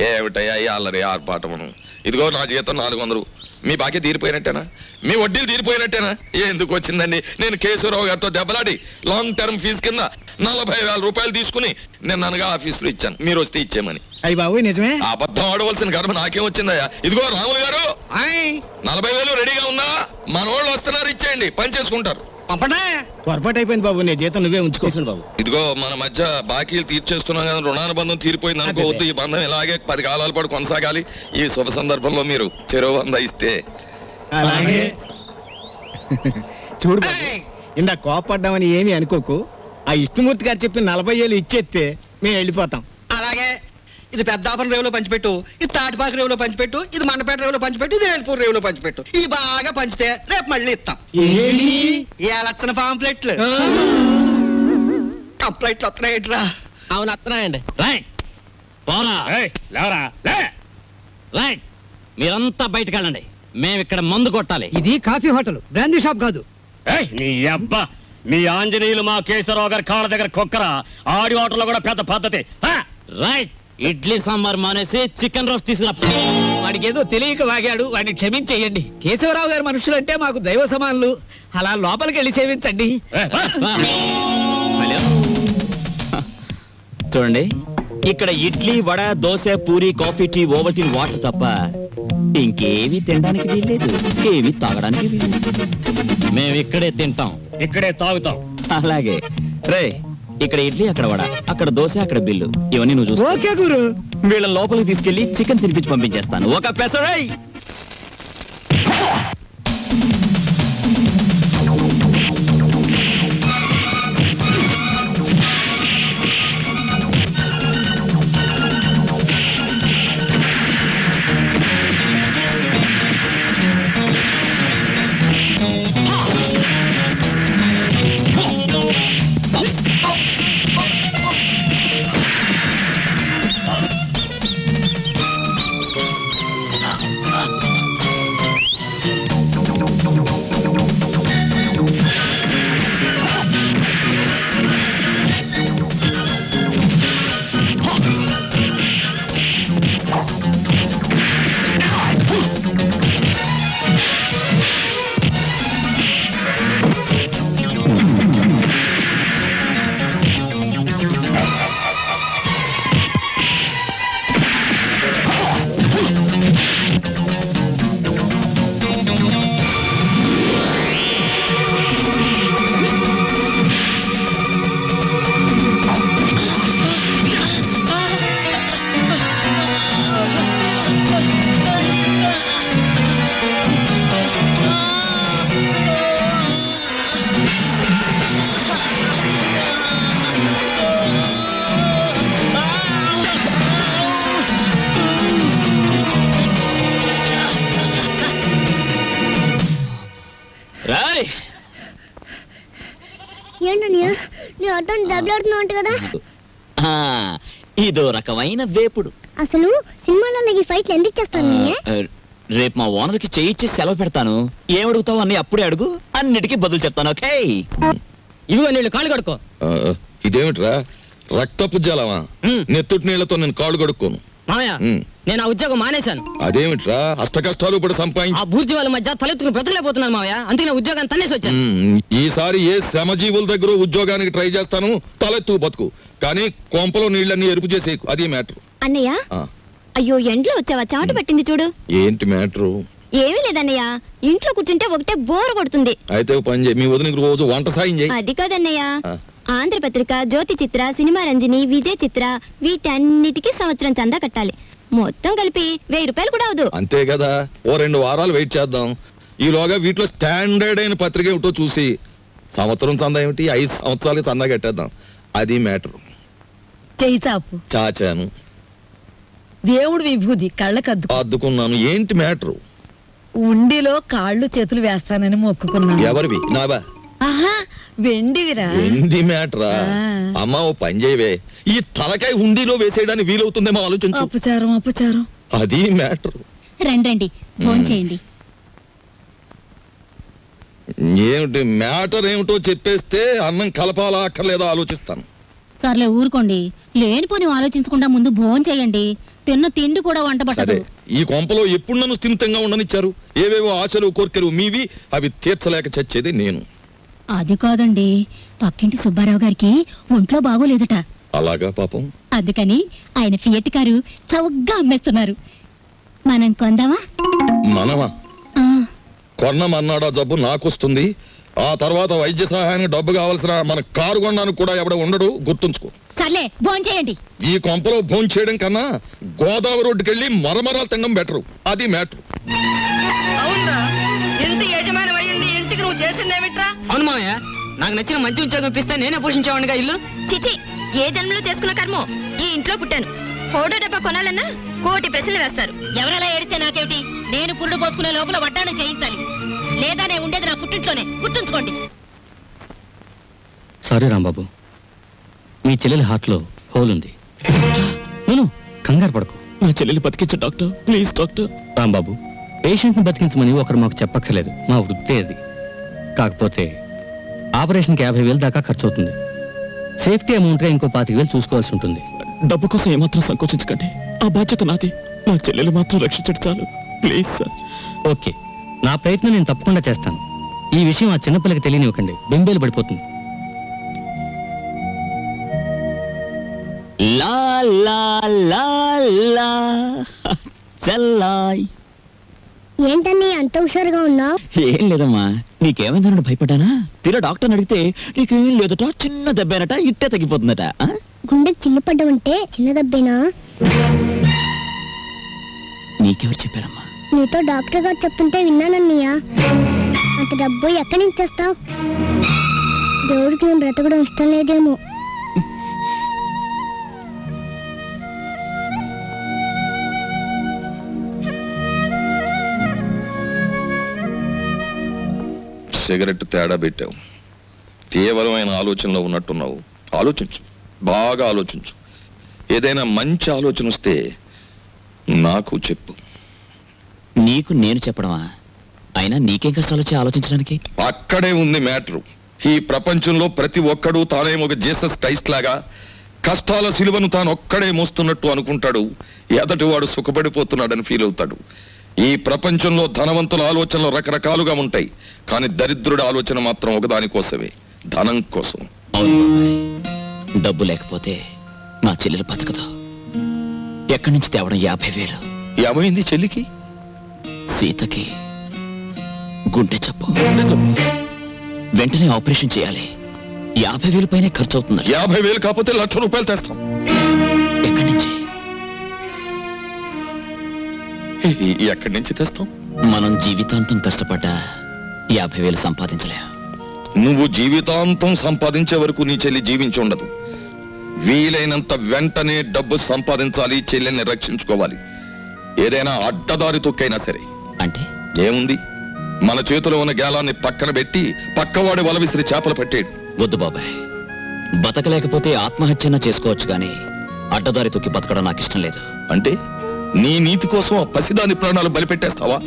ఏమిటయ్యా ఈ అల్లరి ఆర్పాటమును? ఇదిగో నా జీతం 400. మీ బాకీ తీరిపోయినట్టేనా? మీ వడ్డీలు తీరిపోయినట్టేనా? ఎందుకు వచ్చిందండి? నేను కేశవరావు గారితో దెబ్బలాడి లాంగ్ టర్మ్ ఫీజు కింద 40,000 రూపాయలు తీసుకుని నేను అనగా ఆఫీసులో ఇచ్చాను. మీరు వస్తే ఇచ్చేమని. అయ్యి బాబు నిజమే. అబద్ధం ఆడవలసిన గర్భ నాకేం వచ్చిందయ్యా? ఇదిగో రాములు గారు, 40,000 రెడీగా ఉందా? మన వాళ్ళు వస్తున్నారు, ఇచ్చేయండి, పని చేసుకుంటారు. పొరపాటు అయిపోయింది బాబు, నీ జీతం నువ్వే ఉంచుకోవాలి బాబు. ఇదిగో మన మధ్య బాకీలు తీర్చేస్తున్నాం కదా, రుణానుబంధం తీరిపోయింది అనుకోవద్దు. ఈ బంధం ఇలాగే 10 కాలాల పాటు కొనసాగాలి. ఈ శుభ సందర్భంలో మీరు చెరువు 100 ఇస్తే. అలాగే చూడు బాబు, ఇందా కోపడ్డామని ఏమీ అనుకోకు. ఆ విష్ణుమూర్తి గారు చెప్పి 40,000 ఇచ్చేస్తే మేము వెళ్ళిపోతాం. అలాగే. ఇది పెద్దాపురం రేవులో పంచిపెట్టు, ఇది తాటిపాక రేవులో పంచిపెట్టు, ఇది మండపేట రేవులో పంచిపెట్టు, ఇది వేల్పూర్ రేవులో పంచిపెట్టు. ఇది బాగా పంచితే రేపు మళ్ళీ ఇస్తాం. లక్షణ పాంప్లెట్లు కంప్లైంట్లు వస్తున్నాయిట్రా. అవును వస్తున్నాయండి. మీరంతా బయటకు వెళ్ళండి. మేము ఇక్కడ మందు కొట్టాలి. ఇది కాఫీ హోటల్, బ్రాందీ షాప్ కాదు. నీ అబ్బా, మీ ఆంజనేయులు మా కేశవరావు గారి కాళ్ళ దగ్గర కుక్కరా. ఆడి హోటల్లో కూడా పెద్ద పద్ధతి. రైట్, ఇడ్లీ సాంబార్ మానేసి చికెన్ రోస్ట్ తీసుకురా. వాడికి ఏదో తెలియక వాగాడు, వాడిని క్షమించేయండి. కేశవరావు గారి మనుషులు అంటే మాకు దైవ సమానులు. అలా లోపలికి వెళ్ళి సేవించండి. చూడండి, ఇక్కడ idli, vada, dosa, puri, coffee, tea, Ovaltine, water తప్ప ఇంకేమీ తినడానికి వీల్లేదు, ఏమీ తాగడానికి వీల్లేదు. మేము ఇక్కడే తింటాం, ఇక్కడే తాగుతాం. అలాగే. రే, ఇక్కడ ఇడ్లీ, అక్కడ వడ, అక్కడ దోశ, అక్కడ బిల్లు. ఇవన్నీ నువ్వు చూసుకో. ఓకే గురు. వీళ్ళ లోపలికి తీసుకెళ్లి చికెన్ తినిపించి పంపించేస్తాను. ఒక పెసరై. ఏంటన్నయ్య నీ అర్థం దెబ్బలాడుతున్నావు అంట కదా? ఇదో రకమైన వేపుడు. అసలు సినిమాలలో ఫైట్లు ఎందుకు చేస్తాను? రేపు మా ఓనర్కి చేయిచ్చి సెలవు పెడతాను. ఏమడుగుతావు అన్ని అప్పుడే అడుగు, అన్నిటికీ బదులు చెప్తాను. ఓకే, ఇదిగో నీళ్ళు కాళ్ళు కడుక్కో. ఇదేమిట్రా రక్తపు జలమా? నెత్తుటి నీళ్లతో నేను కాళ్ళు కడుక్కోను. మామయ్య, నేను ఆ ఉద్యోగం మానేశాను. అదేమిట్రా అష్ట కష్టాలు ఇప్పుడు సంపాదించి ఆ బూర్జీ వాళ్ళ మధ్య తలెత్తుకుని బ్రతకలేకపోతున్నాను మామయ్య. అందుకే నా ఉద్యోగాన్ని తన్నేసి వచ్చాను. ఈసారి ఏ శ్రమజీవుల దగ్గర ఉద్యోగానికి ట్రై చేస్తాను, తలెత్తు బతుకు. కానీ కొంపలో నీళ్ళన్నీ ఎరుపు చేసేకు, అది మ్యాటర్. అన్నయ్య, అయ్యో ఎండ్లో వచ్చావా? చెమట పట్టింది చూడు. ఏంటి మ్యాటరు? ఏమీ లేదన్నయ్య, ఇంట్లో కూర్చుంటే ఒకటే బోర్ కొడుతుంది. అయితే పని చేయి, మీ వదినకి రోజు వంట సాయం చేయి. అది కాదన్నయ్య, ఆంధ్రపత్రిక, జ్యోతి చిత్ర, సినిమా రంజని, విజయ్ చిత్ర, వీటన్నిటికీ సంవత్సరం చందా కట్టాలి. మొత్తం కలిపి 1000 రూపాయలు కూడా అవదు. అంతే కదా, ఓ 2 వారాలు వెయిట్ చేద్దాం. ఈలోగా వీటిలో స్టాండర్డ్ అయిన పత్రిక ఏమిటో చూసి సంవత్సరం చందా ఏమిటి, 5 సంవత్సరాలకి చందా కట్టేద్దాం. అది మ్యాటర్. చెయ్యి చాపు. చాచాను. దేవుడు విభూది కళ్ళకద్దు అద్దుకున్నాను. ఏంటి మ్యాటరు? ఉండిలో కాళ్ళు చేతులు వేస్తానని మొక్కుకున్నాను. ఎవరివి? నావా? ఆహా, వెండివిరా. వెండి మ్యాటరా? అమ్మా ఓ పని చేయవే, ఈ తలకాయ హుండీలో వేసేయడానికి వీలవుతుందేమో ఆలోచించు. అపచారం అపచారం. అది మ్యాటర్. రండి ఫోన్ చేయండి. ఏమిటి మ్యాటర్ ఏమిటో చెప్పేస్తే అన్నం కలపాలా అక్కర్లేదా ఆలోచిస్తాను. సర్లే ఊరుకోండి, లేనిపోని ఆలోచించకుండా ముందు భోజనం చేయండి. తిన్న తిండి కూడా వంట పట్టదు. ఈ కొంపలో ఎప్పుడు నన్ను స్థిమితంగా ఉండనిచ్చారు? ఏవేవో ఆశలు కోరికలు మీవి, అవి తీర్చలేక చచ్చేది నేను. అది కాదండి, పక్కింటి సుబ్బారావు గారికి ఒంట్లో బాగోలేదట. అలాగా పాపం. అందుకని ఆయన ఫియట్ కారు చౌకగా అమ్మేస్తున్నారు. మనం కొందామా? మనమా? కొన్నమన్నాడా జబ్బు నాకొస్తుంది. ఆ తర్వాత వైద్య సహాయానికి డబ్బు కావాల్సిన మన కారు కొనడానికి కూడా ఎవడ ఉండడు, గుర్తుంచుకో. సర్లే భోజనం చేయండి. ఈ కొంపలో భోజనం చేయడం కన్నా గోదావరి రోడ్డుకెళ్ళి మరమరాలు తినడం బెటరు. అది మ్యాటర్. అవునా, ఇంటి యజమాని అయ్యుండి ఇంటికి నువ్వు చేసిందేమిట్రా? అవును మామయ్య, నాకు నచ్చిన మంచి ఉద్యోగం ఇప్పిస్తే నేనే పోషించేవాడిగా ఇల్లు. చిచి, ఏ జన్మలో చేసుకున్న కర్మో ఈ ఇంట్లో పుట్టాను. ఫోటో డబ్బా కొనాలన్నా 1,000 ప్రశ్నలు వేస్తారు. ఎవరెలా ఏడితే నాకేమిటి? నేను పురుడు పోసుకునే లోపల వడ్డాణం చేయించాలి. లేదా నేను ఉండేది నా పుట్టింట్లోనే, గుర్తుంచుకోండి. సారీ రాంబాబు, మీ చెల్లెలి హార్ట్లో హోల్ ఉంది. నేను కంగారు పడకు. నా చెల్లెలు బతికించు డాక్టర్, ప్లీజ్ డాక్టర్. రాంబాబు, పేషెంట్ని బతికించమని ఒకరు మాకు చెప్పక్కర్లేదు, మా వృత్తే అది. కాకపోతే ఆపరేషన్కి 50,000 దాకా ఖర్చు అవుతుంది. సేఫ్టీ అమౌంట్గా ఇంకో 25,000 చూసుకోవాల్సి ఉంటుంది. డబ్బు కోసం ఏమాత్రం సంకోచించకండి, ఆ బాధ్యత నాది. నా చెల్లెలు మాత్రం రక్షించడు చాలు, ప్లీజ్ సార్. ఓకే, నా ప్రయత్నం నేను తప్పకుండా చేస్తాను. ఈ విషయం ఆ చిన్నపిల్లకి తెలియనివ్వకండి, బెంబేలు పడిపోతుంది. లా లా లా లా చల్లాయ్. ఏంటని అంత హుషారుగా ఉన్నావు? ఏం లేదమ్మా, నీకేమైందన్న భయపడ్డానా? తీరా డాక్టర్ని అడిగితే నీకేం లేదట, చిన్న దెబ్బేనట, ఇట్టే తగ్గిపోతుందట. గుండెకి చిల్లు పడ్డమంటే చిన్న దెబ్బేనా? నీకెవరు చెప్పారమ్మా? నీతో డాక్టర్ గారు చెప్తుంటే విన్నానన్నయ్య. అంత డబ్బు ఎక్కడి నుంచి తెస్తావు? దేవుడికి నేను బ్రతకడం ఇష్టం లేదేమో. సిగరెట్ తేడా పెట్టావు. తీవ్రమైన ఆలోచనలో ఉన్నట్టున్నావు. ఆలోచించు, బాగా ఆలోచించు. ఏదైనా మంచి ఆలోచన వస్తే నాకు చెప్పు. నీకు నేను చెప్పడమా? అయినా నీకేం కష్టాలు వచ్చి ఆలోచించడానికి? అక్కడే ఉంది మ్యాటరు. ఈ ప్రపంచంలో ప్రతి ఒక్కడూ తానేమో ఒక జీసస్ క్రైస్ట్ లాగా కష్టాల సిలువను తాను ఒక్కడే మోస్తున్నట్టు అనుకుంటాడు. ఎదటివాడు సుఖపడిపోతున్నాడని ఫీల్ అవుతాడు. ఈ ప్రపంచంలో ధనవంతుల ఆలోచనలు రకరకాలుగా ఉంటాయి, కానీ దరిద్రుడి ఆలోచన మాత్రం ఒకదానికోసమే, ధనం కోసం. డబ్బు లేకపోతే నా చెల్లెలు బతకదు. ఎక్కడి నుంచి తేవడం? 50,000. ఏమైంది చెల్లికి? సీతకి గుండె జబ్బు. వెంటనే ఆపరేషన్ చేయాలి. 50,000 పైనే ఖర్చు అవుతుంది. 50,000 కాకపోతే 1,00,000 రూపాయలు తెస్తాం. ఎక్కడి నుంచి? ఎక్కడి నుంచి తెస్తాం? మనం జీవితాంతం కష్టపడ్డా 50,000 సంపాదించలేం. నువ్వు జీవితాంతం సంపాదించే వరకు నీ చెల్లి జీవించి ఉండదు. వీలైనంత వెంటనే డబ్బు సంపాదించాలి, చెల్లెల్ని రక్షించుకోవాలి. ఏదైనా అడ్డదారి తొక్కైనా సరే. అంటే ఏముంది, మన చేతిలో ఉన్న గేలాన్ని పక్కన పెట్టి పక్కవాడి వల విసిరి చేపలు పట్టేడు. వద్దు బాబాయ్, బతకలేకపోతే ఆత్మహత్యన చేసుకోవచ్చు కానీ అడ్డదారి తొక్కి బతకడం నాకు ఇష్టం లేదు. అంటే నీ నీతి కోసం ఆ పసిదాని ప్రాణాలు బలిపెట్టేస్తావా?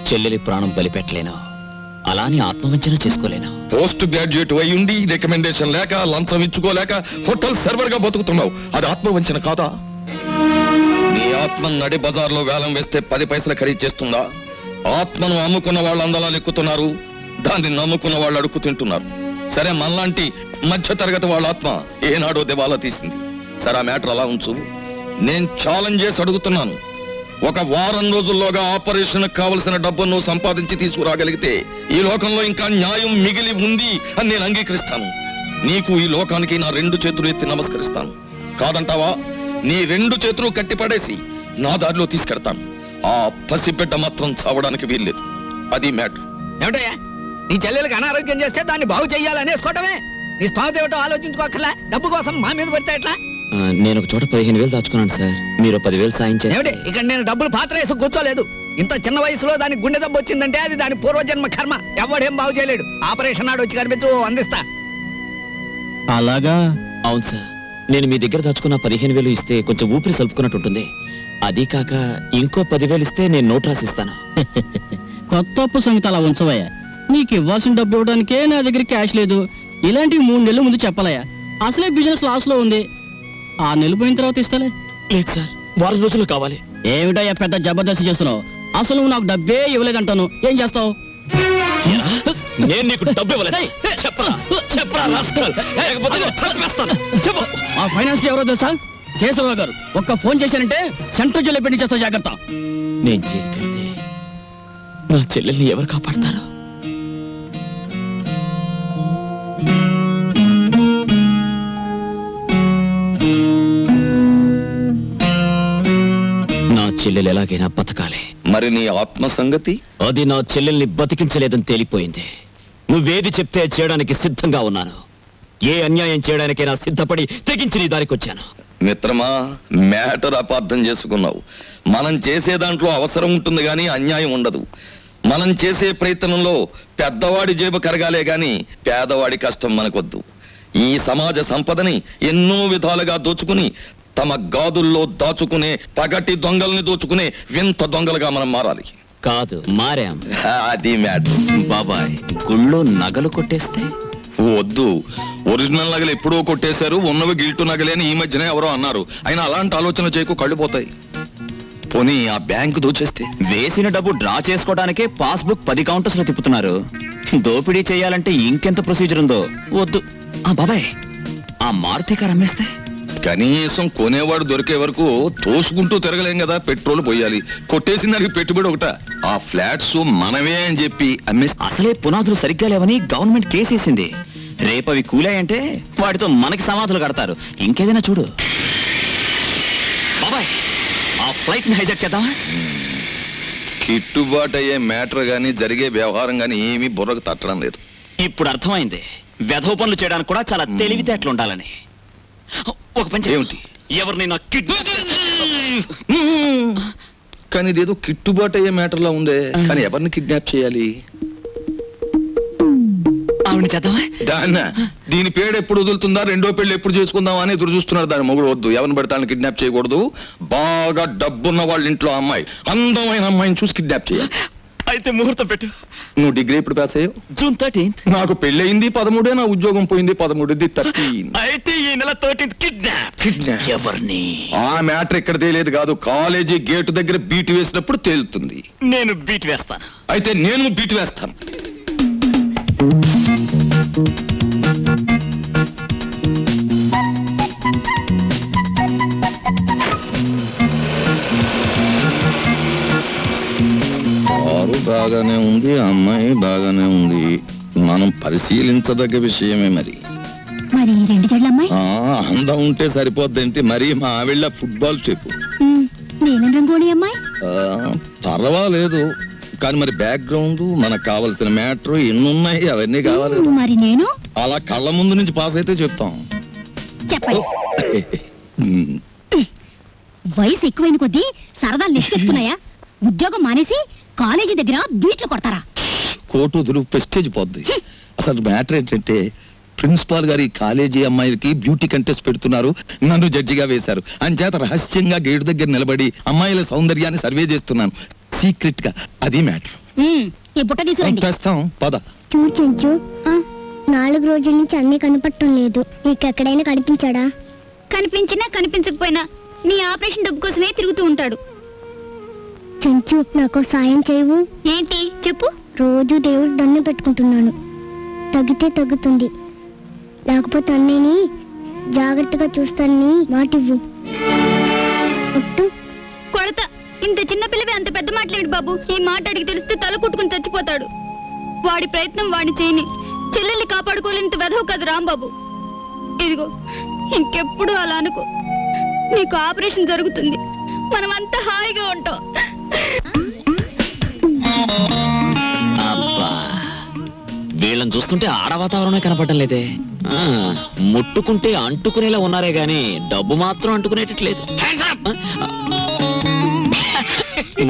చెల్లెలి ప్రాణం బలిపెట్టలేను, అలాని ఆత్మవంచన చేసుకోలేను. పోస్ట్ గ్రాడ్యుయేట్ అయి ఉండి రికమెండేషన్ లేక లంచం ఇచ్చుకోలేక హోటల్ సర్వర్ గా బతుకుతున్నావు. అది ఆత్మవంచన కాదా? నీ ఆత్మ నడి బజార్లో వేలం వేస్తే 10 పైసలు ఖరీదు చేస్తుందా? ఆత్మను అమ్ముకున్న వాళ్ళు అందలాలు ఎక్కుతున్నారు, దాన్ని నమ్ముకున్న వాళ్ళు అడుక్కు తింటున్నారు. సరే, మనలాంటి మధ్య తరగతి వాళ్ళ ఆత్మ ఏనాడో దివాలా తీసింది. సరే, ఆ మ్యాటర్ అలా ఉంచు. నేను ఛాలెంజ్ చేసి అడుగుతున్నాను, ఒక వారం రోజుల్లోగా ఆపరేషన్ కావలసిన డబ్బును నువ్వు సంపాదించి తీసుకురాగలిగితే ఈ లోకంలో ఇంకా న్యాయం మిగిలి ఉంది అని నేను అంగీకరిస్తాను. నీకు ఈ లోకానికి నా 2 చేతులు ఎత్తి నమస్కరిస్తాను. కాదంటావా? నీ 2 చేతులు కట్టిపడేసి నా దారిలో తీసుకెడతాను. ఆ పసిబిడ్డ మాత్రం చావడానికి వీల్లేదు. అది మ్యాటర్. ఏమిటయ్యా, నీ చెల్లెలకు అనారోగ్యం చేస్తే దాన్ని బాగు చెయ్యాలనేసుకోవటమే. నీ స్థానం ఏమిటో ఆలోచించుకోకర్లా. డబ్బు కోసం మా మీద పడితే ఎట్లా? నేను ఒక చోట 15,000 దాచుకున్నాను సార్, మీరు 10,000 సాయం చేయండి. ఏమిటి, ఇక్కడ నేను డబ్బులు పాత్ర వేసి కూర్చోలేదు. ఇంత చిన్న వయసులో దానికి గుండె దెబ్బ వచ్చిందంటే అది దాని పూర్వజన్మ కర్మ. ఎవడేం బాగు చేయలేడు. ఆపరేషన్ నాడు వచ్చి కనిపించు, అందిస్తా. అలాగా? అవును సార్, నేను మీ దగ్గర దాచుకున్న 15,000 ఇస్తే కొంచెం ఊపిరి సలుపుకున్నట్టుంటుంది. అది కాక ఇంకో 10,000 ఇస్తే నేను నోట్ రాసిస్తాను. కొత్త అప్పు సంగతి అలా ఉంచవయ్యా. నీకు ఇవ్వాల్సిన డబ్బు ఇవ్వడానికే నా దగ్గర క్యాష్ లేదు. ఇలాంటివి 3 నెలల ముందు చెప్పాలయ్యా. అసలే బిజినెస్ లాస్ లో ఉంది. 6 నెలలు పోయిన తర్వాత ఇస్తాలే. లేదు సార్, వారం రోజులు కావాలి. ఏమిటయ్యా పెద్ద జబర్దస్త్ చేస్తున్నావు? అసలు నువ్వు నాకు డబ్బే ఇవ్వలేదంటాను, ఏం చేస్తావు? నేను నీకు డబ్బు ఇవ్వలేదు. చెప్పరా చెప్పరా రాస్కల్, లేకపోతే నేను చంపేస్తాను. చెప్పు. మా ఫైనాన్స్ ఎవరో తెలుసా? కేశవరావు గారు. ఒక్క ఫోన్ చేశానంటే సెంట్రల్ జైల్లో పెట్టి చేస్తా, జాగ్రత్త. నేను జైలుకెళ్తే నా చెల్లెల్ని ఎవరు కాపాడతారు? నా చెల్లెలు ఎలాగైనా బతకాలి. మరి నీ ఆత్మ సంగతి? అది నా చెల్లెల్ని బతికించలేదని తేలిపోయింది. నువ్వేది చెప్తే చేయడానికి సిద్ధంగా ఉన్నాను. ఏ అన్యాయం చేయడానికైనా సిద్ధపడి తెగించి నీ దారికొచ్చాను. మిత్రమా, మ్యాటర్ అపార్థం చేసుకున్నావు. మనం చేసే దాంట్లో అవసరం ఉంటుంది గాని అన్యాయం ఉండదు. మనం చేసే ప్రయత్నంలో పెద్దవాడి జేబు కరగాలే గాని పేదవాడి కష్టం మనకొద్దు. ఈ సమాజ సంపదని ఎన్నో విధాలుగా దోచుకుని తమ గాదుల్లో దాచుకునే పగటి దొంగల్ని దోచుకునే వింత దొంగలుగా మనం మారాలి. కాదు, మారాం. అది మ్యాటర్. బాబాయ్, గుళ్ళో నగలు కొట్టేస్తే? వద్దు, ఒరిజినల్ నగలు ఎప్పుడో కొట్టేశారు, ఉన్నవి గిల్టు నగలే అని ఈ మధ్యనే ఎవరో అన్నారు. అయినా అలాంటి ఆలోచన చేయకు, కళ్ళు పోతాయి. పోనీ ఆ బ్యాంకు దోచేస్తే? వేసిన డబ్బు డ్రా చేసుకోవడానికే పాస్బుక్ 10 కౌంటర్స్ లో తిప్పుతున్నారు. దోపిడీ చేయాలంటే ఇంకెంత ప్రొసీజర్ ఉందో. వద్దు. బాబాయ్, ఆ మారుతి కారు అమ్మేస్తే? కనీసం కొనేవాడు దొరికే వరకు తోసుకుంటూ తిరగలేం కదా. పెట్రోల్ పోయాలి. కొట్టేసిన దానికి పెట్టుబడి ఒకట. ఆ ఫ్లాట్స్ మనమే అని చెప్పి అమ్మేస్తే? అసలే పునాదులు సరిగ్గా లేవని గవర్నమెంట్ కేసేసింది. రేపు అవి కూలాయంటే వాటితో మనకి సమాధులు కడతారు. ఇంకేదైనా చూడు. బాబాయ్, ఆ ఫ్లైట్ ని హైజాక్ చేద్దామా? కిట్టుబాటు అయ్యే మ్యాటర్ గాని జరిగే వ్యవహారం గాని ఏమీ బుర్రకు తట్టడం లేదు. ఇప్పుడు అర్థమైంది వెధవ పనులు చేయడానికి కూడా చాలా తెలివితేటలు ఉండాలని. ఒక పని ఏమిటి? ఎవరినైనా కిడ్నాప్ కానీ ఇదేదో కిట్టుబాటు అయ్యే మ్యాటర్ లా ఉందే. కానీ ఎవరిని కిడ్నాప్ చేయాలి? ఆవిడ చేద్దామా? దాన్న దీని పేరు ఎప్పుడు వదులుతుందా, రెండో పెళ్లి ఎప్పుడు చేసుకుందామా అని ఎదురు చూస్తున్నారు. దాని మొగుడు వద్దు, ఎవరిని పడతాను కిడ్నాప్ చేయకూడదు. బాగా డబ్బున్న వాళ్ళ ఇంట్లో అమ్మాయి, అందమైన అమ్మాయిని చూసి కిడ్నాప్ చేయాలి. అయితే ముహూర్తం పెట్టు. నువ్వు డిగ్రీ ఎప్పుడు పాస్ అయ్యావు? June 13th. నాకు పెళ్ళయింది 13, నా ఉద్యోగం పోయింది 13, 13. అయితే ఈ నెల 13th కిడ్నాప్. ఎవరిని? ఆ మ్యాటర్ ఇక్కడ తేలేదు కాదు, కాలేజీ గేటు దగ్గర బీట్ వేసినప్పుడు తేలుతుంది. నేను బీట్ వేస్తాను. అయితే నేను బీట్ వేస్తాను. కారు బాగానే ఉంది, అమ్మాయి బాగానే ఉంది. మనం పరిశీలించదగ్గ విషయమే. మరి మరి 2 జడ్ల అమ్మాయి అందం ఉంటే సరిపోద్దేంటి? మరి మా ఆవిళ్ళ ఫుట్బాల్ చెప్పు. నీలం రంగోళి అమ్మాయి పర్వాలేదు, కానీ మరి బ్యాక్గ్రౌండ్, మనకు కావాల్సిన మ్యాటర్ ఎన్నున్నాయి, అవన్నీ కావాలి. మరి నేను అలా కళ్ళ ముందు నుంచి పాస్ అయితే చెప్తాం. చెప్పండి. వయసు ఎక్కువైన కొద్దీ సరదాలు నెక్కెత్తున్నాయా? ఉద్యోగం మానేసి కాలేజీ దగ్గర బీట్లు కొడతారా? కోటు వదులు, ప్రెస్టేజ్ పోద్ది. అసలు మ్యాటర్ ఏంటంటే ప్రిన్సిపాల్ గారి కాలేజీ అమ్మాయిలకి బ్యూటీ కంటెస్ట్ పెడుతున్నారు, నన్ను జడ్జిగా వేశారు. అంచేత రహస్యంగా గేటు దగ్గర నిలబడి అమ్మాయిల సౌందర్యాన్ని సర్వే చేస్తున్నాను సీక్రెట్ గా. అది మ్యాటర్. ఈ బుట్ట తీసుకురండి. తెస్తాం పద. చూడు చెంచు, 4 రోజుల నుంచి అన్నీ కనపడటం లేదు. నీకెక్కడైనా కనిపించాడా? కనిపించినా కనిపించకపోయినా నీ ఆపరేషన్ డబ్బు కోసమే తిరుగుతూ ఉంటాడు. చెంచు, నాకు సాయం చేయవు? ఏంటి చెప్పు. రోజు దేవుడు దండం పెట్టుకుంటున్నాను, తగ్గితే తగ్గుతుంది, లేకపోతే అన్నయ్యని జాగ్రత్తగా చూస్తానని మాటివ్వు. కొడత, ఇంత చిన్న పిల్లవి అంత పెద్ద మాట్లాడు బాబు. ఈ మాట అడిగి తెలిస్తే తల కుట్టుకుని చచ్చిపోతాడు. వాడి ప్రయత్నం వాడిని చేయని, చెల్లెల్ని కాపాడుకోలేంత వెధవు కదా రాంబాబు. ఇదిగో ఇంకెప్పుడు అలా అనుకో. నీకు ఆపరేషన్ జరుగుతుంది, మనమంతా హాయిగా ఉంటాం. అబ్బా, వీళ్ళని చూస్తుంటే ఆడ వాతావరణమే కనపడటం లేదే. ముట్టుకుంటే అంటుకునేలా ఉన్నారే గాని డబ్బు మాత్రం అంటుకునేటట్లేదు.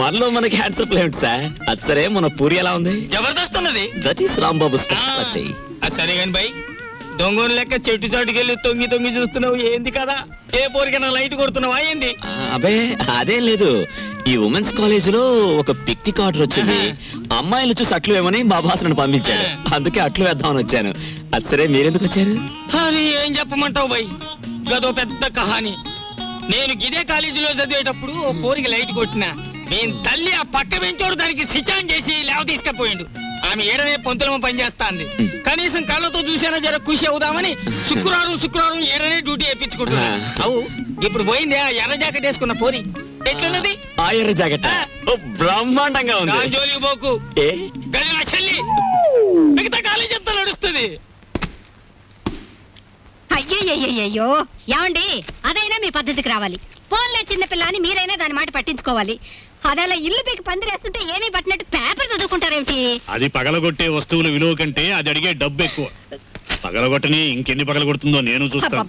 మనలో మనకి హ్యాండ్సప్ లేదు సార్. అది సరే, మన పూరి ఎలా ఉంది? జబర్దస్త్ ఉన్నది. That is Rambabu speciality. సరే కాని బై, దొంగని లెక్క చెట్టు చాటుకెళ్ళి తొంగి తొంగి చూస్తున్నావు ఏంది కదా? ఏ పోరికైనా లైట్ కొడుతున్నావా ఏంది? అబే అదేం లేదు. ఈ ఉమెన్స్ కాలేజ్ లో ఒక పిక్నిక్ ఆర్డర్ వచ్చింది. అమ్మాయిలు చూసి అట్లు వేమని మా బాసను పంపించాడు. అందుకే అట్లు వేద్దామని వచ్చాను. అది సరే, మీరెందుకు వచ్చారు? అని ఏం చెప్పమంటావు బై, గదో పెద్ద కహాని. నేను గిదే కాలేజీలో చదివేటప్పుడు ఓ పోరికి లైట్ కొట్టినా. నేను తల్లి ఆ పక్క పెంచోడు దానికి సిచాన్ చేసి లేవ తీసుకపోయిండు. ఆమె ఏడనే పొంతులమ పనిచేస్తాంది. కనీసం కళ్ళతో చూసినా జర ఖుషి అవుదామని శుక్రవారం ఏడనే డ్యూటీ వేయించుకుంటున్నా. అవు ఇప్పుడు పోయింది ఆ ఎర్ర జాకెట్ వేసుకున్న పోరి. ఎట్లున్నది ఆ ఎర్ర జాకెట్? బ్రహ్మాండంగా ఉంది. జోలికి పోకు, గది నా చెల్లి. మిగతా కాలేజీ ఎంత నడుస్తుంది. అయ్యయ్యో ఏమండి, అదైనా మీ పద్ధతికి రావాలి. ఫోన్లే చిన్నపిల్ల అని మీరైనా దాని మాట పట్టించుకోవాలి. అదలా ఇల్లు పీకి పందిరేస్తుంటే ఏమీ పట్టినట్టు పేపర్ చదువుకుంటారేమిటి? అది పగలగొట్టే వస్తువుల విలువ కంటే అది అడిగే డబ్బు ఎక్కువ. పగలగొట్టని ఇంకెన్ని పగలగొడుతుందో నేను చూస్తాను.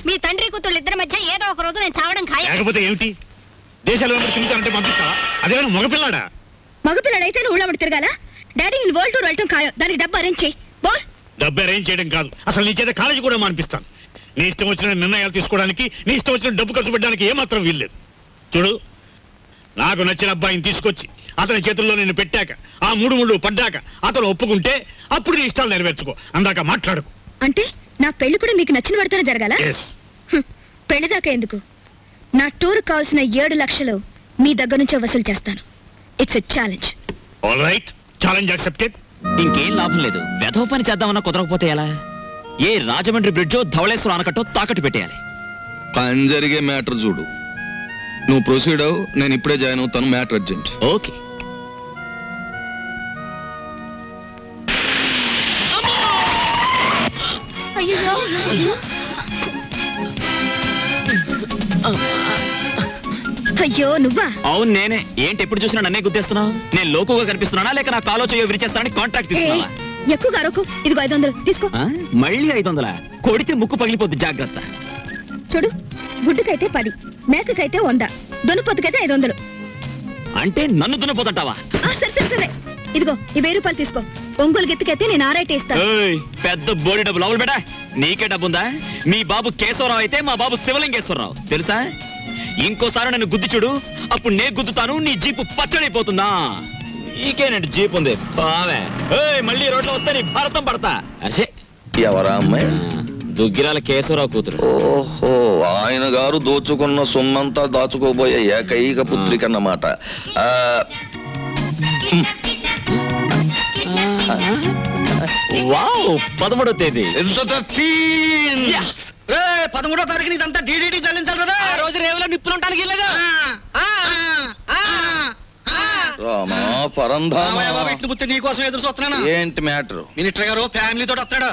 మీ తండ్రి కూతుళ్ళు ఇద్దరి మధ్య ఏదో ఒక రోజు నేను చావడం ఖాయం. లేకపోతే ఏమిటి? దేశాలు తిరుగుతానంటే పంపిస్తావా? అదేమైనా మగపిల్లాడా? మగపిల్లాడైతే నువ్వు ఊళ్ళో తిరగాల? డాడీ నేను వరల్డ్ టూర్ వెళ్ళటం ఖాయం. దానికి డబ్బు అరేంజ్ చేయి. డబ్బు అరేంజ్ చేయడం కాదు, అసలు నీ చేత కాలేజీ కూడా మానిపిస్తాను. నీ ఇష్టం వచ్చిన నిర్ణయాలు తీసుకోవడానికి, నీ ఇష్టం వచ్చిన డబ్బు ఖర్చు పెట్టడానికి ఏమాత్రం వీల్లేదు. చూడు, నాకు నచ్చిన అబ్బాయిని తీసుకొచ్చి అతని చేతుల్లో నేను పెట్టాక, ఆ 3 ముళ్ళు పడ్డాక అతను ఒప్పుకుంటే అప్పుడు నీ ఇష్టాలు నెరవేర్చుకో. అందాక మాట్లాడుకో. అంటే నా పెళ్లి కూడా మీకు నచ్చిన వాడితోనే జరగాల? పెళ్లిదాకా ఎందుకు? నా టూర్ కావాల్సిన 7 లక్షలు మీ దగ్గర నుంచే వసూలు చేస్తాను. It's a challenge. All right, challenge accepted. ఇంకేం లాభం లేదు. వెధవ పని చేద్దామన్నా కుదరకపోతే ఎలా? ఏ రాజమండ్రి బ్రిడ్జో ధవళేశ్వరం ఆనకట్టో తాకట్టు పెట్టేయాలి. పని జరిగే మ్యాటర్ చూడు. నువ్వు ప్రొసీడ్ అవు, నేను ఇప్పుడే జాయిన్ అవుతాను. Matter urgent. ఓకే. అయ్యో నువ్వా? అవును నేనే. ఏంటి ఎప్పుడు చూసినా నన్నే గుద్దేస్తున్నావు? నేను లోకుగా కనిపిస్తున్నానా లేక నా కాలో చెయ్యో విరిచేస్తానని కాంట్రాక్ట్ తీసుకున్నావా? ఎక్కువగా అరకు. ఇదిగో 500 తీసుకో. మళ్ళీ 500? కొడితే ముక్కు పగిలిపోద్ది, జాగ్రత్త. చూడు, గుడ్డుకైతే 10, మేకకైతే 100, దున్నపోతుకైతే 500. అంటే నన్ను దున్నపోతుంటావా? సరే సరే, ఇదిగో ఈ 1000 రూపాయలు తీసుకో. ఒంగోలు గిత్తకైతే నేను 6 ఇస్తాను. పెద్ద బోడి డబ్బు లోపల బేటా. నీకే డబ్బుందా? మీ బాబు కేశవరావు అయితే మా బాబు శివలింగేశ్వరరావు తెలుసా? ఇంకోసారి నన్ను గుద్ది చూడు, అప్పుడు నే గుద్దుతాను. నీ జీపు పచ్చడైపోతుందా? నీకేనండి జీప్ ఉంది బావే. మళ్ళీ రోడ్లో వస్తే నీ భారతం పడతా. అసే ఎవరా అమ్మాయి? దుగ్గిరాల కేశవరావు కూతురు. ఓహో, ఆయన గారు దోచుకున్న సొమ్మంతా దాచుకోబోయే ఏకైక పుత్రిక అన్నమాట. వావ్, 13వ తేదీ. 13వ తారీఖు ఇదంతా డీడీటీ చెల్లించాలి. ఆ రోజు రేవులో నిప్పులు ఉంటానికి వెళ్ళగా రామా పరంధామా, నీకోసం ఎదురు చూస్తున్నాను. ఏంటి మ్యాటర్? మినిస్టర్ గారు ఫ్యామిలీతో వస్తాడు.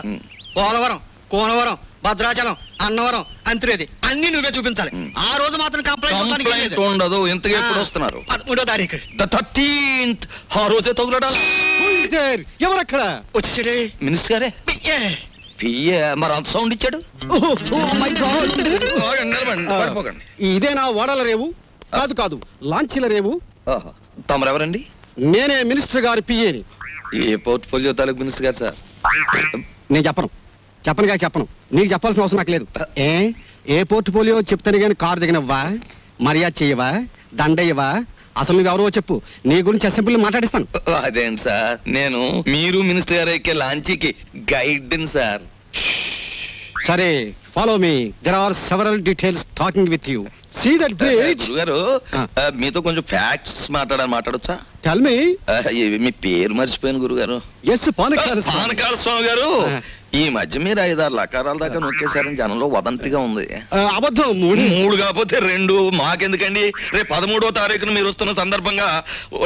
పోలవరం, కోనవరం, భద్రాచలం, అన్నవరం, అంత్రేది అన్ని నువ్వే చూపించాలి. ఆ రోజు మాత్రం కంప్లైంట్ ఉండదు. ఇంతగా ఎప్పుడు వస్తున్నారు? 13వ తారీఖు. 13th. ఆ రోజే తగులడాలి. ఎవరక్కడ వచ్చేసాడే? మినిస్టర్ గారే. పిఏ మరి అంత సౌండ్ ఇచ్చాడు. ఇదేనా వాడాల రేవు? కాదు కాదు, లాంచీల రేవు. తమరెవరండి? నేనే మినిస్టర్ గారి పిఏని. ఏ పోర్ట్ఫోలియో తాలూకు మినిస్టర్ గారు సార్? నేను చెప్పను. చెప్పను నీకు చెప్పాల్సిన అవసరం నాకు లేదు. ఏ పోర్ట్ఫోలియో చెప్తాను కానీ కారు దిగనవ్వా, మర్యాద చెయ్యవా, దండయ్యవా, అసలు నువ్వు ఎవరో చెప్పు, నీ గురించి అసెంబ్లీలో మాట్లాడిస్తాను. అదేంటి సార్, నేను మీరు మినిస్టర్ గారు ఎక్కే లాంచీకి గైడ్ సార్. సరే, follow me. There are several details talking with you. See that bridge. గురుగారు, మీతో కొంచెం ఫ్యాక్ట్స్ మాట్లాడొచ్చా? Tell me. మీ పేరు మర్చిపోయాను గురుగారు. ఎస్, పానకాల స్వామి గారు. ఈ మధ్య మీరు 5-6 లకారాల దాకా నొక్కేశారని జనంలో వదంతిగా ఉంది. అబద్ధం. 3 కాకపోతే 2. మాకెందుకండి? రేపు 13వ తారీఖున మీరు వస్తున్న సందర్భంగా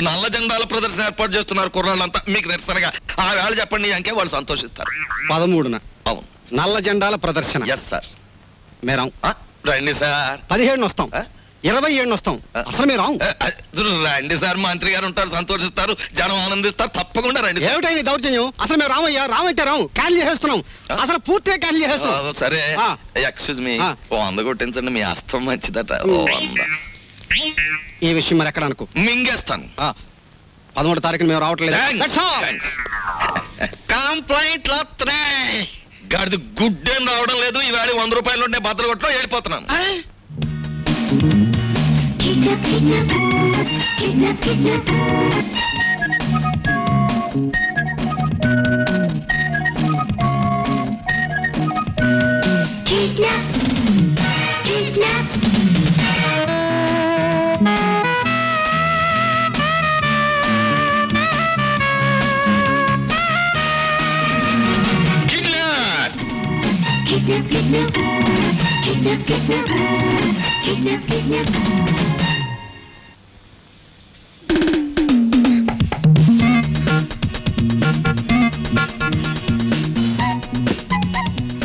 నల్ల జెండాల ప్రదర్శన ఏర్పాటు చేస్తున్నారు కుర్రాళ్ళంతా. మీకు నిరసనగా ఆ వేళ చెప్పండి అంకే వాళ్ళు సంతోషిస్తారు. 13న. అవును, నల్ల జెండాల ప్రదర్శన. Yes sir. మేరం రండి సార్. 17 వస్తాం, 27 వస్తాం. అసలు మీరు రండి సార్, మంత్రి గారు ఉంటారు, సంతోషిస్తారు, జనం ఆనందిస్తారు. తప్పకుండా రండి. ఏమిటైంది దౌర్జన్యం? అసలు మేము రామయ్యా, రామంటే రాము, క్యాన్సిల్ చేసేస్తున్నాం. అసలు పూర్తిగా క్యాన్సిల్ చేసేస్తున్నాం. సరే, ఎక్స్క్యూజ్ మీ, 100 కొట్టించండి, మీ అస్తం మంచిదట. 100. ఈ విషయం మరి ఎక్కడ అనుకో, మింగేస్తాను. 13వ తారీఖున మేము రావట్లేదు. కంప్లైంట్లు వస్తున్నాయి. గాడిది గుడ్డేం రావడం లేదు. ఈవేళ 100 రూపాయలు ఉంటే బద్దలు కొట్టడం వెళ్ళిపోతున్నాను.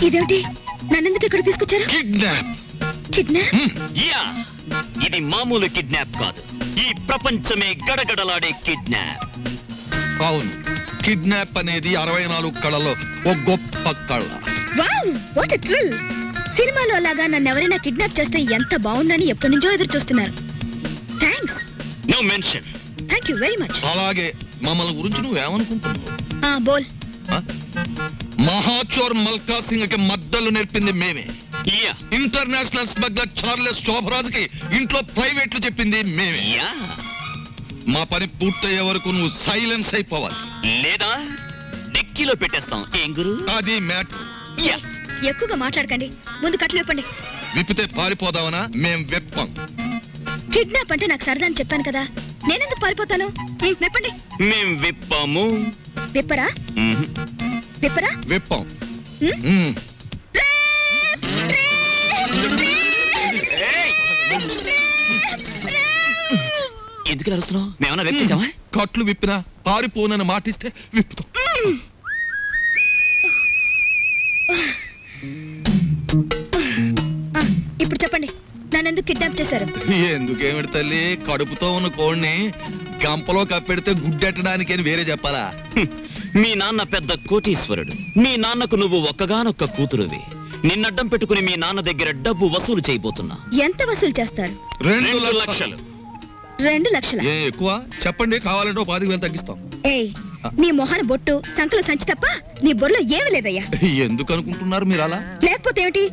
ఇదేమిటి? నన్నెందుకు ఇక్కడ తీసుకొచ్చారు? కిడ్నాప్. కిడ్నాప్? యా, ఇది మామూలు కిడ్నాప్ కాదు. ఈ ప్రపంచమే గడగడలాడే కిడ్నాప్. అవును, కిడ్నాప్ అనేది 64 కళలో ఒక గొప్ప కళ. Wow, what a thrill! సినిమాలో లాగా నన్ను ఎవరైనా కిడ్నాప్ చేస్తే ఎంత బాగుందని ఎప్పటి నుంచో ఎదురు చూస్తున్నారు. Thanks. No mention. Thank you very much. అలాగే మమ్మల్ని గురించి నువ్వేమనుకుంటున్నావు? బోల్. మహాచోర్ మల్కా సింగ్ కి మద్దలు నేర్పింది మేమే. ఇంటర్నేషనల్ స్మగ్లర్ చార్లెస్ శోభరాజ్ కి ఇంట్లో ప్రైవేట్లు చెప్పింది మేమే. మా పని పూర్తయ్యే వరకు నువ్వు సైలెన్స్ అయిపోవాలి, లేదా డిక్కీలో పెట్టేస్తాం. ఏం గురు? అది మ్యాటర్. ఎక్కువగా మాట్లాడకండి, ముందు కట్లు విప్పండి. విప్పితే పారిపోదామనా? మేం విప్పం. కిడ్నాప్ అంటే నాకు సరదా అని చెప్పాను కదా, నేనెందుకు పారిపోతాను? విప్పండి. మేం విప్పాము. విప్పరా? విప్పరా? విప్పం. ఎందుకు అరుస్తున్నావు? మేమన్నా విప్పేసామా? కట్లు విప్పినా పారిపోనని మాటిస్తే విప్పుతాం. ఇప్పుడు చెప్పండి, నన్నెందుకు కిడ్నాప్ చేశారు? ఎందుకేమిటి తల్లి, కడుపుతో ఉన్న కోడిని గంపలో కప్పెడితే గుడ్డెట్టడానికి అని వేరే చెప్పాలా? మీ నాన్న పెద్ద కోటీశ్వరుడు. మీ నాన్నకు నువ్వు ఒక్కగానొక్క కూతురువి. నిన్నడ్డం పెట్టుకుని మీ నాన్న దగ్గర డబ్బు వసూలు చేయబోతున్నా. ఎంత వసూలు చేస్తారు? 2 లక్షలు. 2 లక్షల? ఎక్కువ చెప్పండి, కావాలంటే 10,000 తగ్గిస్తాం. ఏయ్, నీ మొహన బొట్టు, సంకల సంచి తప్ప నీ బొర్రలో ఏమీ లేదయ్యా. ఎందుకు అనుకుంటున్నారు మీరు అలా? లేకపోతే ఏమిటి?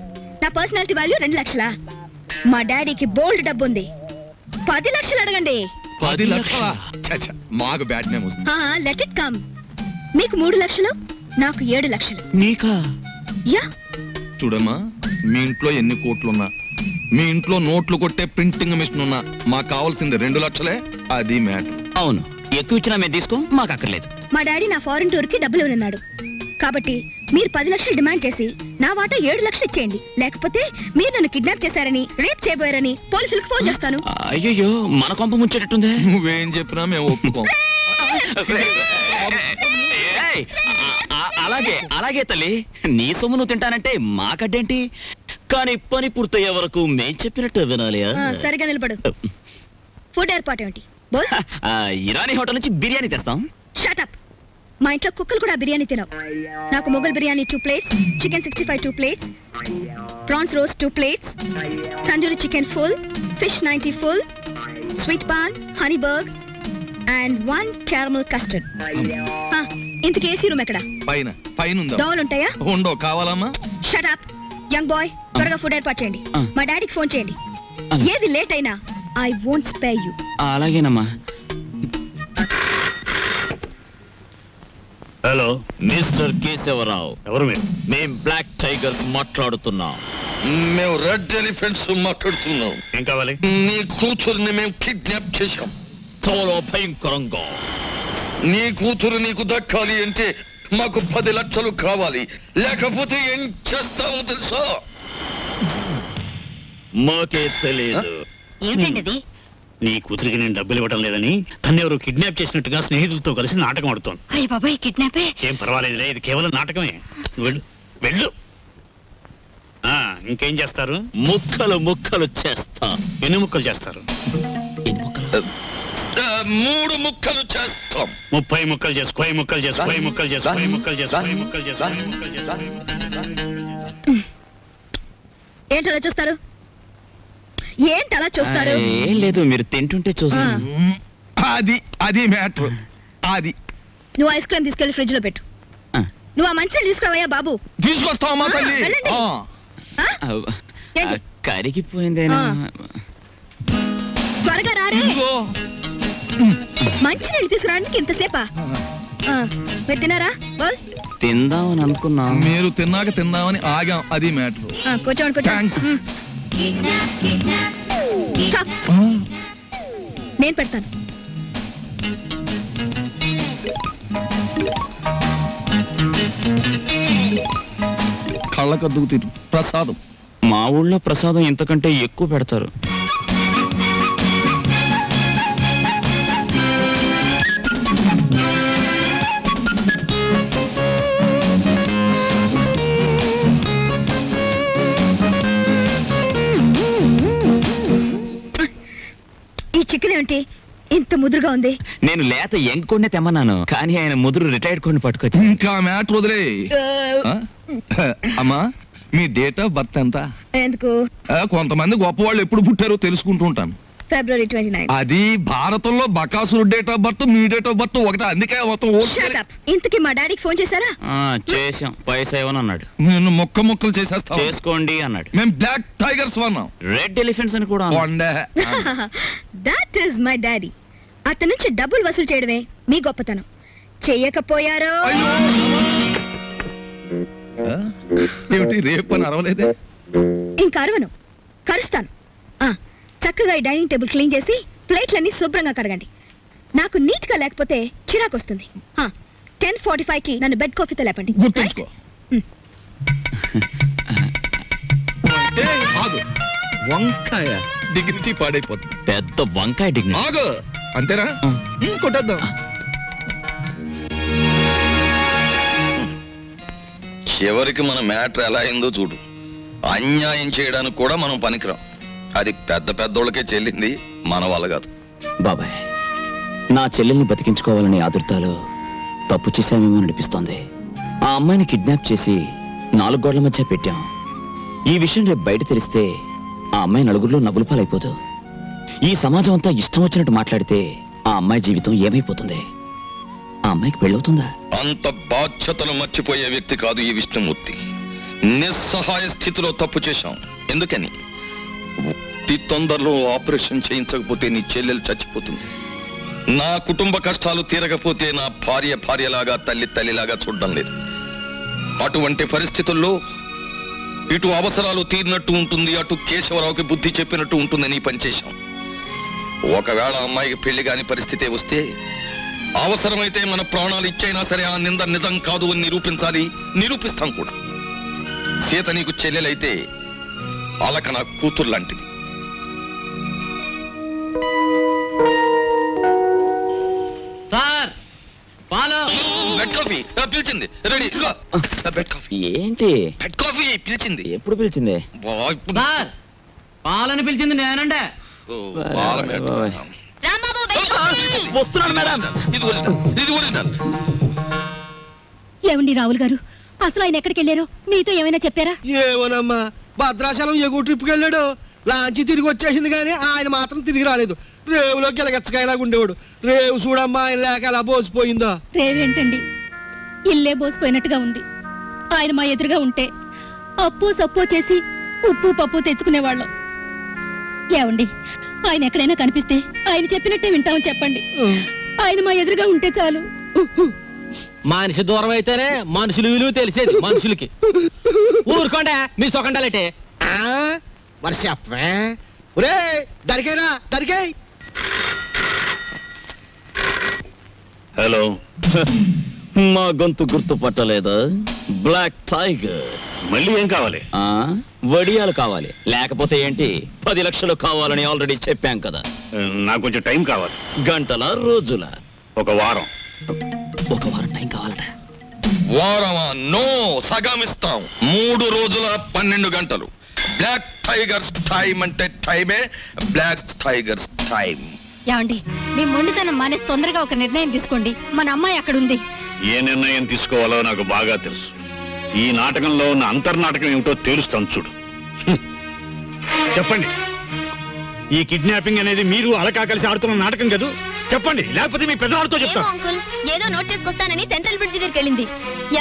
నా పర్సనాలిటీ వాల్యూ 2 లక్షలా? మా డాడీకి బోల్డ్ డబ్బు ఉంది. 10 లక్షలు అడగండి. 10 లక్షలా? మాకు బ్యాడ్ నేమ్ వస్తుంది. Let it come. మీకు 3 లక్షలు, నాకు 7 లక్షలు. నీకా? యా. చూడమ్మా, మీ ఇంట్లో ఎన్ని కోట్లున్నా, మీ ఇంట్లో నోట్లు కొట్టే ప్రింటింగ్ మిషన్ ఉన్నా, మాకు కావాల్సింది 2 లక్షలే. అది మ్యాటర్. అవును, ఎక్కువ ఇచ్చినా మేము తీసుకో, మాకు అక్కర్లేదు. మా డాడీ నా ఫారెన్ టూర్ కి డబ్బులు ఉన్నాడు కాబట్టి మీరు 10 లక్షలు డిమాండ్ చేసి నా వాటా 7 లక్షలు ఇచ్చేయండి. లేకపోతే మీరు నన్ను కిడ్నాప్ చేశారని, రేప్ చేయబోయారని పోలీసులకు ఫోన్ చేస్తాను. అయ్యో, మన కొంప ముంచేటట్టుందే. నువ్వేం చెప్పినా మేము ఒప్పుకోం. అలాగే తల్లి, నీ సొమ్ము నువ్వు తింటానంటే మాకడ్డేంటి? కానీ పని పూర్తయ్యే వరకు మేం చెప్పినట్టు వినాలి. సరిగా నిలబడు. ఫుడ్ ఏర్పాటు ఏమిటి? ఇరానీ హోటల్ నుంచి బిర్యానీ తెస్తాం. Shut up. మా ఇంట్లో కుక్కలు కూడా బిర్యానీ తినవు. నాకు Mughal biryani 2 plates, chicken 65 2 plates, prawns roast 2 plates, tandoori chicken full, fish 90 full, sweet paan, honey బర్గ్, అండ్ 1 క్యారమల్ కస్టర్డ్. ఇంతకీ ఏసీ రూమ్ ఎక్కడ? పైన దోవలు ఉంటాయా? ఉండవు. కావాలమ్మా? షట్ అప్ యంగ్ బాయ్, త్వరగా ఫుడ్ ఏర్పాటు చేయండి. మా డాడీకి ఫోన్ చేయండి. ఏది లేట్ అయినా ఐ వోంట్ స్పేర్ యు. అలాగేనమ్మా. Hello mister Keshavarao. ఎవరు మీరు? మేం బ్లాక్ టైగర్స్ మాట్లాడుతున్నాం. మేము రెడ్ ఎలిఫెంట్స్ మాట్లాడుతున్నాం. ఏం కావాలి? నీ కూతురుని మేము కిడ్నాప్ చేశాం. చాలా భయంకరంగా. నీ కూతురు నీకు దక్కాలి అంటే మాకు 10 లక్షలు కావాలి, లేకపోతే ఏం చేస్తామో తెలుసా? మాకే తెలియదు. ఏమిటండి? నీ కూతురికి నేను డబ్బులు ఇవ్వడం లేదని తన్నెవరు కిడ్నాప్ చేసినట్టుగా స్నేహితులతో కలిసి నాటకం ఆడుతోంది. అయ్య బాబాయ్, కిడ్నాపే? ఏం పర్వాలేదులే, ఇది కేవలం నాటకమే. వెళ్ళు వెళ్ళు. ఇంకేం చేస్తారు? ముక్కలు చేస్తా. ఎన్ని ముక్కలు చేస్తారు? 3 ముక్కలు చేస్తాం. 30 ముక్కలు చేసు. 10 ముక్కలు చేసు. 10 ముక్కలు చేసు. 10 ముక్కలు చేసు. 10 ముక్కలు చేసు. 10 ముక్కలు చేసు. ఏంటలా చూస్తారు? ఏంటలా చూస్తారు? ఏం లేదు, మీరు తింటుంటే చూసాను. అది మ్యాటర్. అది నువ్వు ఐస్ క్రీమ్ తీసుకెళ్లి ఫ్రిడ్జ్ లో పెట్టు. నువ్వు ఆ మంచిని తీసుకురావయ్యా బాబు. తీసుకొస్తావమ్మా తల్లి. కరిగిపోయిందేనా? త్వరగా రారే. మంచి నీళ్ళు తీసుకురావడానికి ఇంతసేపా? మీరు తిన్నారా? తిందామని అనుకున్నా. మీరు తిన్నాక తిందామని ఆగాం. అది మ్యాటర్. కూర్చోండి. నేను పెడతాను. కళ్ళకద్దుకు తిరు ప్రసాదం. మా ఊళ్ళో ప్రసాదం ఇంతకంటే ఎక్కువ పెడతారు. ఈ చికెన్ ఏంటి ఇంత ముదురుగా ఉంది? నేను లేత ఎంకొండే తెమ్మన్నాను, కానీ ఆయన ముదురు రిటైర్డ్ కొన్ని పట్టుకొచ్చి. ఇంకా మ్యాటర్ వదిలే. అమ్మా, మీ డేట్ ఆఫ్ బర్త్ ఎంత? ఎందుకు? కొంతమంది గొప్పవాళ్ళు ఎప్పుడు పుట్టారో తెలుసుకుంటూ ఉంటాను. February 29. అది భారతంలో బకాసురు డేట్ ఆఫ్ బర్త్, మీ డేట్ ఆఫ్ బర్త్ ఒకటే. అందుకే మొత్తం ఇంతకీ మా డాడీకి ఫోన్ చేశారా? చేసాం. పైసా ఇవ్వను అన్నాడు. నేను ముక్కలు చేసేస్తా. చేసుకోండి అన్నాడు. మేము బ్లాక్ టైగర్స్ అన్నాం. రెడ్ ఎలిఫెంట్స్ అని కూడా. That is my daddy. అతని నుంచి డబ్బులు వసూలు చేయడమే మీ గొప్పతనం. చెయ్యకపోయారో రేపు అని అరవలేదే. ఇంకా అరవను, కరుస్తాను. చక్కగా ఈ డైనింగ్ టేబుల్ క్లీన్ చేసి ప్లేట్లన్నీ శుభ్రంగా కడగండి. నాకు నీట్ గా లేకపోతే చిరాకు వస్తుంది. 10:45కి నన్ను బెడ్ కాఫీతో లేపండి. వంకాయ డిగ్నిటీ పాడైపోతుంది. పెద్ద వంకాయ డిగ్నిటీ. అంతేనా? కొట్టేద్దాం. చివరికి మన మ్యాటర్ ఎలా అయిందో చూడు. అన్యాయం చేయడానికి కూడా మనం పనికిరాం. అది పెద్దోళ్ళకే చెల్లింది, మన వల్ల కాదు. బాబాయ్, నా చెల్లెల్ని బతికించుకోవాలని ఆదుర్తాలో తప్పు చేశామేమో అనిపిస్తోంది. ఆ అమ్మాయిని కిడ్నాప్ చేసి 4 గోడల మధ్య పెట్టాం. ఈ విషయం రేపు బయట తెలిస్తే ఆ అమ్మాయి నలుగురిలో నవ్వుల పాలైపోదు. ఈ సమాజం అంతా ఇష్టం వచ్చినట్టు మాట్లాడితే ఆ అమ్మాయి జీవితం ఏమైపోతుంది? ఆ అమ్మాయికి పెళ్ళవుతుందా? అంత బాధ్యతలు మర్చిపోయే వ్యక్తి కాదు ఈ విష్ణుమూర్తి. నిస్సహాయ స్థితిలో తప్పు చేశాం. ఎందుకని? తొందరలో ఆపరేషన్ చేయించకపోతే నీ చెల్లెలు చచ్చిపోతుంది. నా కుటుంబ కష్టాలు తీరకపోతే నా భార్యలాగా తల్లిలాగా చూడడం లేదు. అటువంటి పరిస్థితుల్లో ఇటు అవసరాలు తీరినట్టు ఉంటుంది, అటు కేశవరావుకి బుద్ధి చెప్పినట్టు ఉంటుందని పనిచేశాం. ఒకవేళ అమ్మాయికి పెళ్లి కాని పరిస్థితే వస్తే అవసరమైతే మన ప్రాణాలు ఇచ్చైనా సరే ఆ నింద నిజం కాదు అని నిరూపిస్తాం కూడా. సీత నీకు చెల్లెలైతే అలక నా కూతురు లాంటిది. బెడ్ కాఫీ పిలిచింది. రెడీ. బెడ్ కాఫీ ఏంటి? బెడ్ కాఫీ పిలిచింది. ఎప్పుడు పిలిచింది? పాలని పిలిచింది నేనంటే. వస్తున్నాను మేడం. ఇది ఒరిజినల్. ఏమండి రావుల్ గారు, అసలు ఆయన ఎక్కడికి వెళ్ళారో మీతో ఏమైనా చెప్పారా? ఏమోనమ్మా, భద్రాచలం ఎగువ ట్రిప్కి వెళ్ళాడు. లాంచి తిరిగి వచ్చేసింది కానీ ఆయన మాత్రం తిరిగి రాలేదు. రేవులో గిలగచ్చకాయలాగా ఉండేవాడు. రేవు చూడమ్మా ఆయన లేక అలా బోసిపోయిందో. రేవేంటండి, ఇల్లే బోసిపోయినట్టుగా ఉంది. ఆయన మా ఎదురుగా ఉంటే అప్పు సప్పు చేసి ఉప్పు పప్పు తెచ్చుకునేవాళ్ళం. ఏమండి, ఆయన ఎక్కడైనా కనిపిస్తే ఆయన చెప్పినట్టే వింటామని చెప్పండి. ఆయన మా ఎదురుగా ఉంటే చాలు. మనిషి దూరం అయితేనే మనుషులు విలువ తెలిసేది మనుషులకి. ఊరుకోండా మీ సొకండాలంటే మరి చెప్పే. ఒరే దరికైనా దరికాయ్. హలో, మా గొంతు గుర్తుపట్టలేదా? Black tiger. మళ్ళీ ఏం కావాలి? వడియాలు కావాలి. లేకపోతే ఏంటి, 10 లక్షలు కావాలని ఆల్రెడీ చెప్పాం కదా. నాకు కొంచెం టైం కావాలి. గంటల రోజుల? ఒక వారం. ఒక వారం టైం కావాలట. వారమా? నో, సగం ఇస్తాం. 3 రోజుల 12 గంటలు. బ్లాక్ టైగర్స్ టైం అంటే టైమే. Black tigers time. ఏమండి, మీ మొండితనం మానేసి తొందరగా ఒక నిర్ణయం తీసుకోండి. మన అమ్మాయి అక్కడ ఉంది. ఏ నిర్ణయం తీసుకోవాలో నాకు బాగా తెలుసు. ఈ నాటకంలో ఉన్న అంతర్నాటకం ఏమిటో తేలుస్తాను చూడు. చెప్పండి, ఈ కిడ్నాపింగ్ అనేది మీరు అలకా కలిసి ఆడుతున్న నాటకం కదా? చెప్పండి, లేకపోతే మీ పెద్దవాళ్ళతో చెప్తాను. అంకుల్, ఏదో నోట్ చేసుకొస్తానని సెంట్రల్ బ్రిడ్జ్ దగ్గరికి వెళ్ళింది.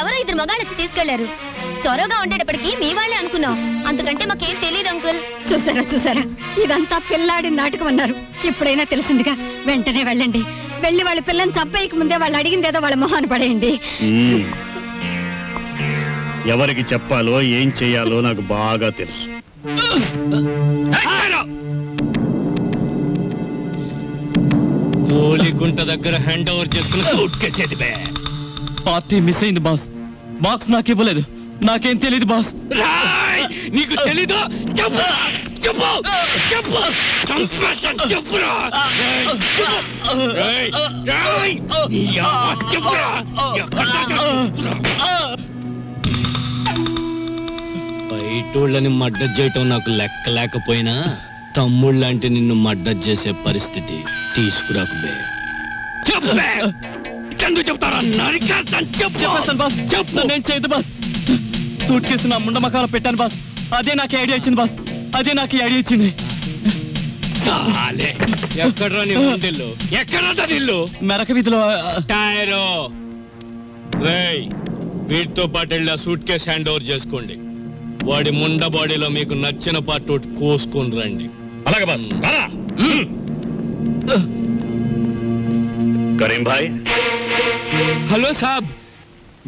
ఎవరో 2 మగాళ్ళు వచ్చి తీసుకెళ్లారు. చొరవగా ఉండేటప్పటికి మీ వాళ్ళే అనుకున్నాం. అందుకంటే మాకేం తెలియదు అంకుల్. చూసారా, ఇదంతా పిల్లాడి నాటకం అన్నారు. ఇప్పుడైనా తెలిసిందిగా. వెంటనే వెళ్ళండి. వెళ్ళి వాళ్ళ పిల్లని చంపేయక ముందే వాళ్ళు అడిగిందేదో వాళ్ళ మొహాన్ని పడేయండి. ఎవరికి చెప్పాలో ఏం చెయ్యాలో నాకు బాగా తెలుసు. గోలిగుంట దగ్గర హ్యాండ్ ఓవర్ చేసుకుని సూట్ కేసేది బే. పార్టీ మిస్ అయింది బాస్. బాక్స్ నాకు ఇవ్వలేదు. నాకేం తెలీదు బాస్. నీకు తెలీదు? చెప్పు చెప్పు చెప్పు చెప్పురా. బయటోళ్ళని మడ్డ చేయటం నాకు లెక్క లేకపోయినా తమ్ముళ్ళంటే నిన్ను మడ్డ చేసే పరిస్థితి తీసుకురాకుబే. చెప్తారా? చెప్పేస్తాను బాస్. చెప్పు. నేను చేయదు బాస్. సూట్ కేసు నా ముండ మకాల పెట్టాను బాస్. అదే నాకు ఐడియా ఇచ్చింది బాస్. అదే నాకు ఐడియా ఇచ్చింది. ఎక్కడ్రా నీ ఇల్లు? ఎక్కడా ఇల్లు? మెరక వీధిలో. టైరో రేయ్, వీటితో పాటు వెళ్ళి ఆ సూట్ కేసు హ్యాండ్ ఓవర్ చేసుకోండి. వాడి ముండ బాడీలో మీకు నచ్చిన పార్ట్ ఒకటి కోసుకొని రండి. అలాగే బాస్. కరీం భాయ్. హలో సాబ్,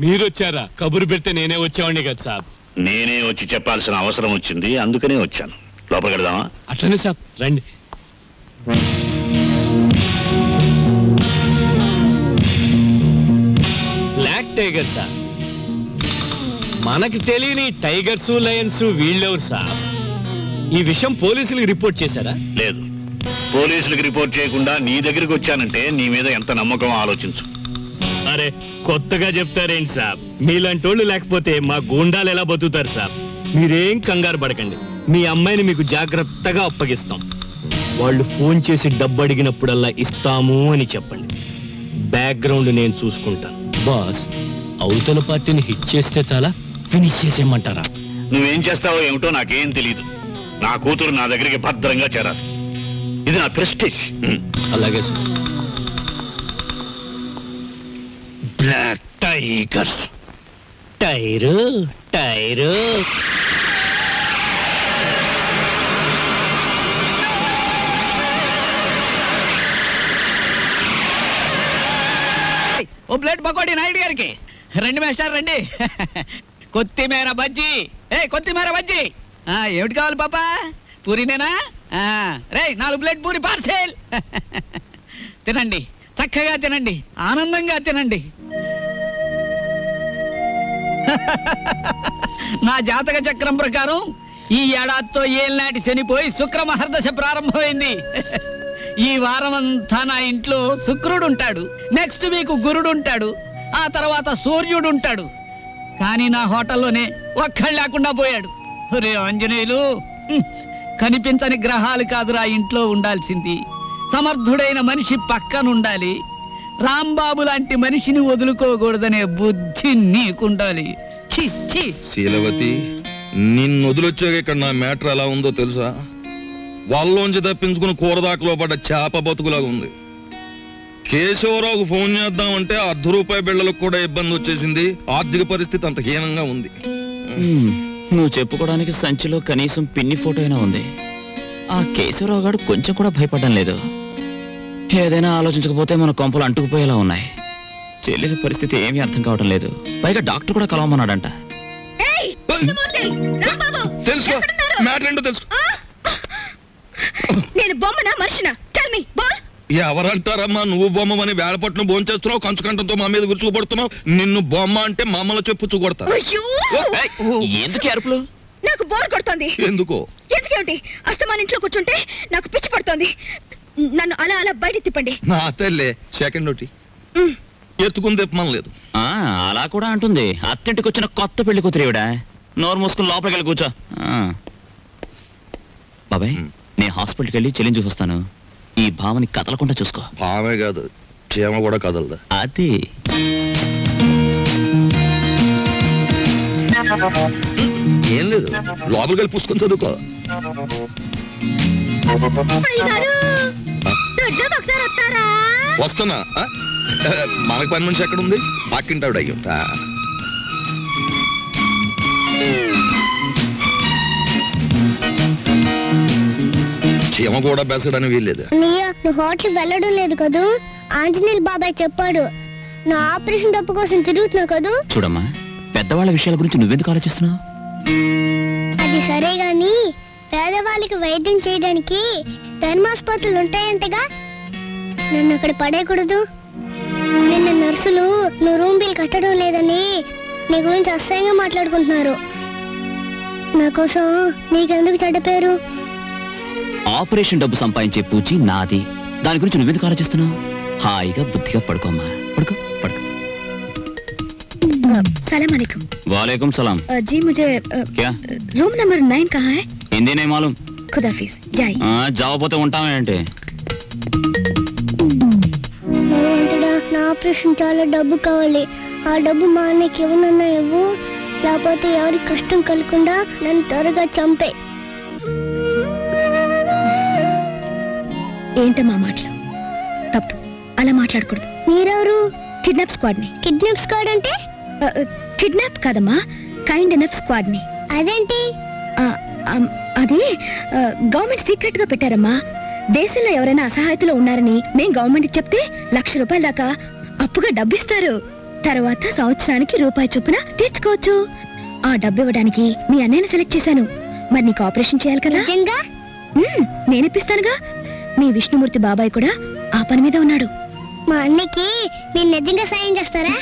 మీరు వచ్చారా? కబురు పెడితే నేనే వచ్చేవాడిని కదా సాబ్. నేనే వచ్చి చెప్పాల్సిన అవసరం వచ్చింది, అందుకనే వచ్చాను. లోపలికి వెళ్దామా? అట్లనే సాబ్, రండి. Black tiger sir. మనకి తెలియని టైగర్స్, లయన్స్ వీళ్ళెవరు సార్? ఈ విషయం పోలీసులకు రిపోర్ట్ చేశారా? లేదు. పోలీసులకు రిపోర్ట్ చేయకుండా నీ దగ్గరికి వచ్చానంటే నీ మీద ఎంత నమ్మకం ఆలోచించు. అరే, కొత్తగా చెప్తారేంటి సాబ్? మీలాంటోళ్ళు లేకపోతే మా గూండాలు ఎలా బతుకుతారు సాబ్? మీరేం కంగారు పడకండి. మీ అమ్మాయిని మీకు జాగ్రత్తగా అప్పగిస్తాం. వాళ్ళు ఫోన్ చేసి డబ్బు అడిగినప్పుడల్లా ఇస్తాము అని చెప్పండి. బ్యాక్గ్రౌండ్ నేను చూసుకుంటాను. బాస్, అవతల పార్టీని హిట్ చేస్తే చాలా, ఫినిష్ చేసేయమంటారా? నువ్వేం చేస్తావో ఏమిటో నాకేం తెలీదు. నా కూతురు నా దగ్గరికి భద్రంగా చేరాలి. ఇది నా ప్రెస్టీజ్. అలాగే sir. Black tigers. Tyre tyre. ఓ ప్లేట్ పకోడీ నాయుడు గారికి. రండి మేస్టర్ రండి. కొత్తిమీర బజ్జీ. కొత్తిమీర బజ్జీ. ఏమిటి కావాలి పాపా? పూరినేనా? రే 4 ప్లేట్ పూరి పార్సెల్. తినండి, చక్కగా తినండి, ఆనందంగా తినండి. నా జాతక చక్రం ప్రకారం ఈ ఏడాదితో ఏళ్ళనాటి శనిపోయి శుక్ర మహర్దశ ప్రారంభమైంది. ఈ వారం అంతా నా ఇంట్లో శుక్రుడు ఉంటాడు. నెక్స్ట్ వీక్ గురుడు ఉంటాడు. ఆ తర్వాత సూర్యుడు ఉంటాడు. కానీ నా హోటల్లోనే ఒక్కళ్ళు లేకుండా పోయాడు. ఒరే ఆంజనేయులు, కనిపించని గ్రహాలు కాదురా ఇంట్లో ఉండాల్సింది. సమర్థుడైన మనిషి పక్కనుండాలి. రాంబాబు లాంటి మనిషిని వదులుకోకూడదనే బుద్ధి నీకుండాలి. శీలవతి, నిన్ను వదిలొచ్చాక ఇక్కడ నా మ్యాటర్ ఎలా ఉందో తెలుసా? వాళ్ళలోంచి తప్పించుకుని కూరదాకలో పడ్డ చేప బతుకులాగా ఉంది. కేశవరావుకు ఫోన్ చేద్దామంటే ₹1/2 బిళ్ళలకు కూడా ఇబ్బంది వచ్చేసింది. ఆర్థిక పరిస్థితి అంత హీనంగా ఉంది. నువ్వు చెప్పుకోవడానికి సంచిలో కనీసం పిన్ని ఫోటో అయినా ఉంది. ఆ కేశవరావు గారు కొంచెం కూడా భయపడడం లేదు. ఏదైనా ఆలోచించకపోతే మన కొంపలు అంటుకుపోయేలా ఉన్నాయి. చెల్లెలి పరిస్థితి ఏమీ అర్థం కావడం లేదు. పైగా డాక్టర్ కూడా కలవమన్నాడంట. తెలుసుకో మ్యాటర్ ఏంటో తెలుసుకో. నేను బొమ్మనా మనిషినా? Tell me ball. ఎవరంటారమ్మా నువ్వు బొమ్మని వేళపట్నం భోంచేస్తున్నావు, కంచుకంఠంతో మా మీద విరుచుకుపడుతున్నావు. నిన్ను బొమ్మ అంటే మమ్మల్ని చెప్పు కొడతా. ఎందుకు అరుపులు? నాకు బోర్ కొడుతోంది. ఎందుకో? ఎందుకేమిటి? అస్తమాన్ ఇంట్లో కూర్చుంటే నాకు పిచ్చి పడుతోంది. నన్ను అలా అలా బయట తిప్పండి. నా తల్లే సెకండ్ ఒకటి ఎత్తుకుని తెప్పమనలేదు. అలా కూడా అంటుంది. అత్తింటికి వచ్చిన కొత్త పెళ్లి కూతురేవిడా. నోరు మూసుకుని లోపలికి వెళ్ళి కూర్చో. బాబాయ్ నేను హాస్పిటల్కి వెళ్ళి చెల్లిని చూసొస్తాను. ఈ భావని కదలకుండా చూసుకో. భావే కాదు చీమ కూడా కదలదా. అది ఏం లేదు, లోపలికి వెళ్ళి పుస్తకం చదువుకో. వస్తున్నా. మనకు పని మనిషి ఎక్కడ ఉంది? పక్కింటావిడ అయ్యుంటా. చీమ కూడా బెసడని వీల్లేదు. నువ్వు హోటల్ వెళ్ళడం లేదు కదూ? ఆంజనేయులు బాబాయ్ చెప్పాడు నా ఆపరేషన్ డబ్బు కోసం తిరుగుతున్నావు కదూ. చూడమ్మా, పెద్దవాళ్ళ విషయాల గురించి నువ్వెందుకు ఆలోచిస్తున్నావు? అది సరే గాని పేదవాళ్ళకి వైద్యం చేయడానికి ధర్మాసుపత్రులు ఉంటాయంటగా, నన్ను అక్కడ పడేయకూడదు. నిన్న నర్సులు నువ్వు రూమ్ బిల్ కట్టడం లేదని నీ గురించి అసహ్యంగా మాట్లాడుకుంటున్నారు. నా కోసం నీకెందుకు చెడ్డ పేరు? ఆపరేషన్ డబ్బు సంపాదించే పూచి నాది. దాని గురించి నువ్వెందుకు ఆలోచిస్తున్నావు? హాయిగా బుద్ధిగా పడుకోమ్మా. పడుకో పడుకో. सलाम अलैकुम। वालेकुम सलाम। जी मुझे क्या रूम नंबर 9 कहाँ है? हिंदी नहीं मालूम। खुदाफिज जाइए। जाओ పోతే ఉంటామేంటి? భగవంతుడా, నా ఆపరేషన్ చాలా డబ్బు కావాలి. ఆ డబ్బు మా అన్నకి ఇవ్వనన్నా ఇవ్వు, లేకపోతే ఎవరి కష్టం కలగకుండా నన్ను త్వరగా చంపే. ఏంటమ్మా మాటలు? తప్పు, అలా మాట్లాడకూడదు. మీరెవరు? కిడ్నాప్ స్క్వాడ్ ని. కిడ్నాప్ స్క్వాడ్ అంటే? కిడ్నాప్ కాదమ్మా, కైండ్ ఎనఫ్ స్క్వాడ్ ని. అదేంటి? అది గవర్నమెంట్ సీక్రెట్ గా పెట్టారమ్మా. దేశంలో ఎవరైనా అసహాయతలో ఉన్నారని మేం గవర్నమెంట్ చెప్తే ₹1,00,000 దాకా అప్పుగా డబ్బిస్తారు. తర్వాత సంవత్సరానికి రూపాయి చొప్పున తీర్చుకోవచ్చు. ఆ డబ్బు ఇవ్వడానికి మీ అన్నయ్యని సెలెక్ట్ చేశాను. మరి నీకు ఆపరేషన్ చేయాలి కదా? నేనిప్పిస్తానుగా. మీ విష్ణుమూర్తి బాబాయ్ కూడా ఆ పని మీద ఉన్నాడు. మా అన్నకి మీరు నిజంగా సాయం చేస్తారా?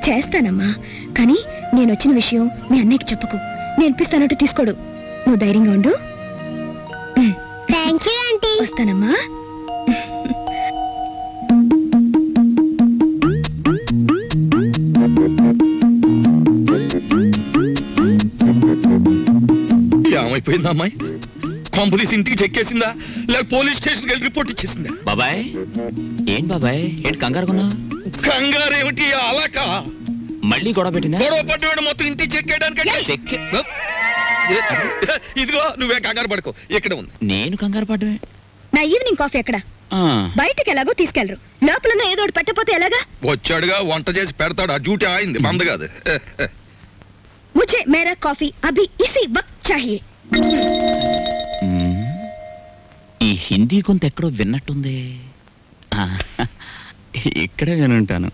చేస్తానమ్మా, కానీ నేను వచ్చిన విషయం మీ అన్నయ్యకి చెప్పకు. నేను ఇప్పిస్తానంటూ తీసుకోడు. నువ్వు ధైర్యంగా ఉండు. Thank you aunty. వస్తానమ్మా. ఏమైపోయిందా అమ్మాయి? కొంపదీసి ఇంటికి చెక్కేసిందా లేక పోలీస్ స్టేషన్కి వెళ్ళి రిపోర్ట్ ఇచ్చేసిందా? బాబాయ్ ఏం బాబాయ్, ఏంటి కంగారుకున్నా? కంగారు ఏమిటి? అలాక మళ్ళీ గొడవ పెట్టిందా? గొడవ పడ్డాడు మొత్తం ఇంటికి చెక్కేయడానికి. ఇదిగో నువ్వే కంగారు పడుకో, ఇక్కడ ఉంది. నేను కంగారు పడ్డమే. నా ఈవినింగ్ కాఫీ ఎక్కడ? బయటకి ఎలాగో తీసుకెళ్లరు, లోపల ఏదో ఒకటి పెట్టకపోతే ఎలాగా? వచ్చాడుగా, వంట చేసి పెడతాడు. ఆ డ్యూటీ ఆయింది, మంద కాదు. ముझे मेरा कॉफी अभी इसी वक्त चाहिए। ఈ హిందీ కొంత ఎక్కడో విన్నట్టుంది. ఇక్కడే వినుంటాను.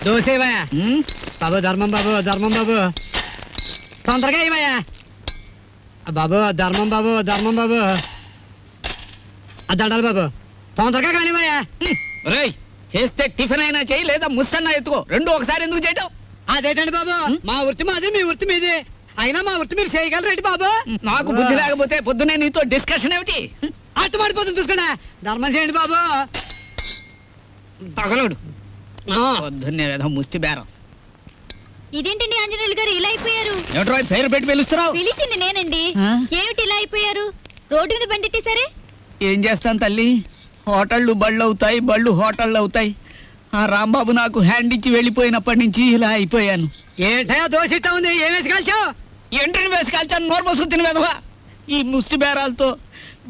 దోసేవయ్యా బాబు, ధర్మం బాబు, ధర్మం బాబు, తొందరగా ఇవయ్యా బాబు, ధర్మం బాబు, ధర్మం బాబు, దండాలి బాబు, తొందరగా కానివయ్యా. రేయ్, చేస్తే టిఫిన్ అయినా చేయి, లేదా ముస్తన్నా ఎత్తుకో. రెండు ఒకసారి ఎందుకు చేయటం? అదేటండి బాబు, మా వృత్తి మాది, మీ వృత్తి మీది. అయినా మా వృత్తి మీరు చేయగలరేంటి బాబు? నాకు బుద్ధి లేకపోతే పొద్దునే నీతో డిస్కషన్ ఏమిటి? అట్టుబడిపోతుంది చూసుకోండి. ధర్మం చేయండి బాబు. తగలడు పొద్దున్నే ఏదో ముష్టి బేరం. ఇదేంటండి ఆంజనేయులు గారు ఇలా అయిపోయారు? ఏమిట్రా పేరు పెట్టి పిలుస్తున్నావు? పిలిచింది నేనండి. ఏమిటి ఇలా అయిపోయారు? రోడ్డు మీద బండిట్టేసరే. ఏం చేస్తాను తల్లి, హోటళ్ళు బళ్ళు అవుతాయి, బళ్ళు హోటళ్ళు అవుతాయి. ఆ రాంబాబు నాకు హ్యాండ్ ఇచ్చి వెళ్ళిపోయినప్పటి నుంచి ఇలా అయిపోయాను. ఏంటో దోషిస్తా ఉంది. ఏం వేసి కాల్చావు? ఎంట్రీని వేసి కాల్చాను. నోరు పోసుకుని తినవేదవా. ఈ ముష్టి బేరాలతో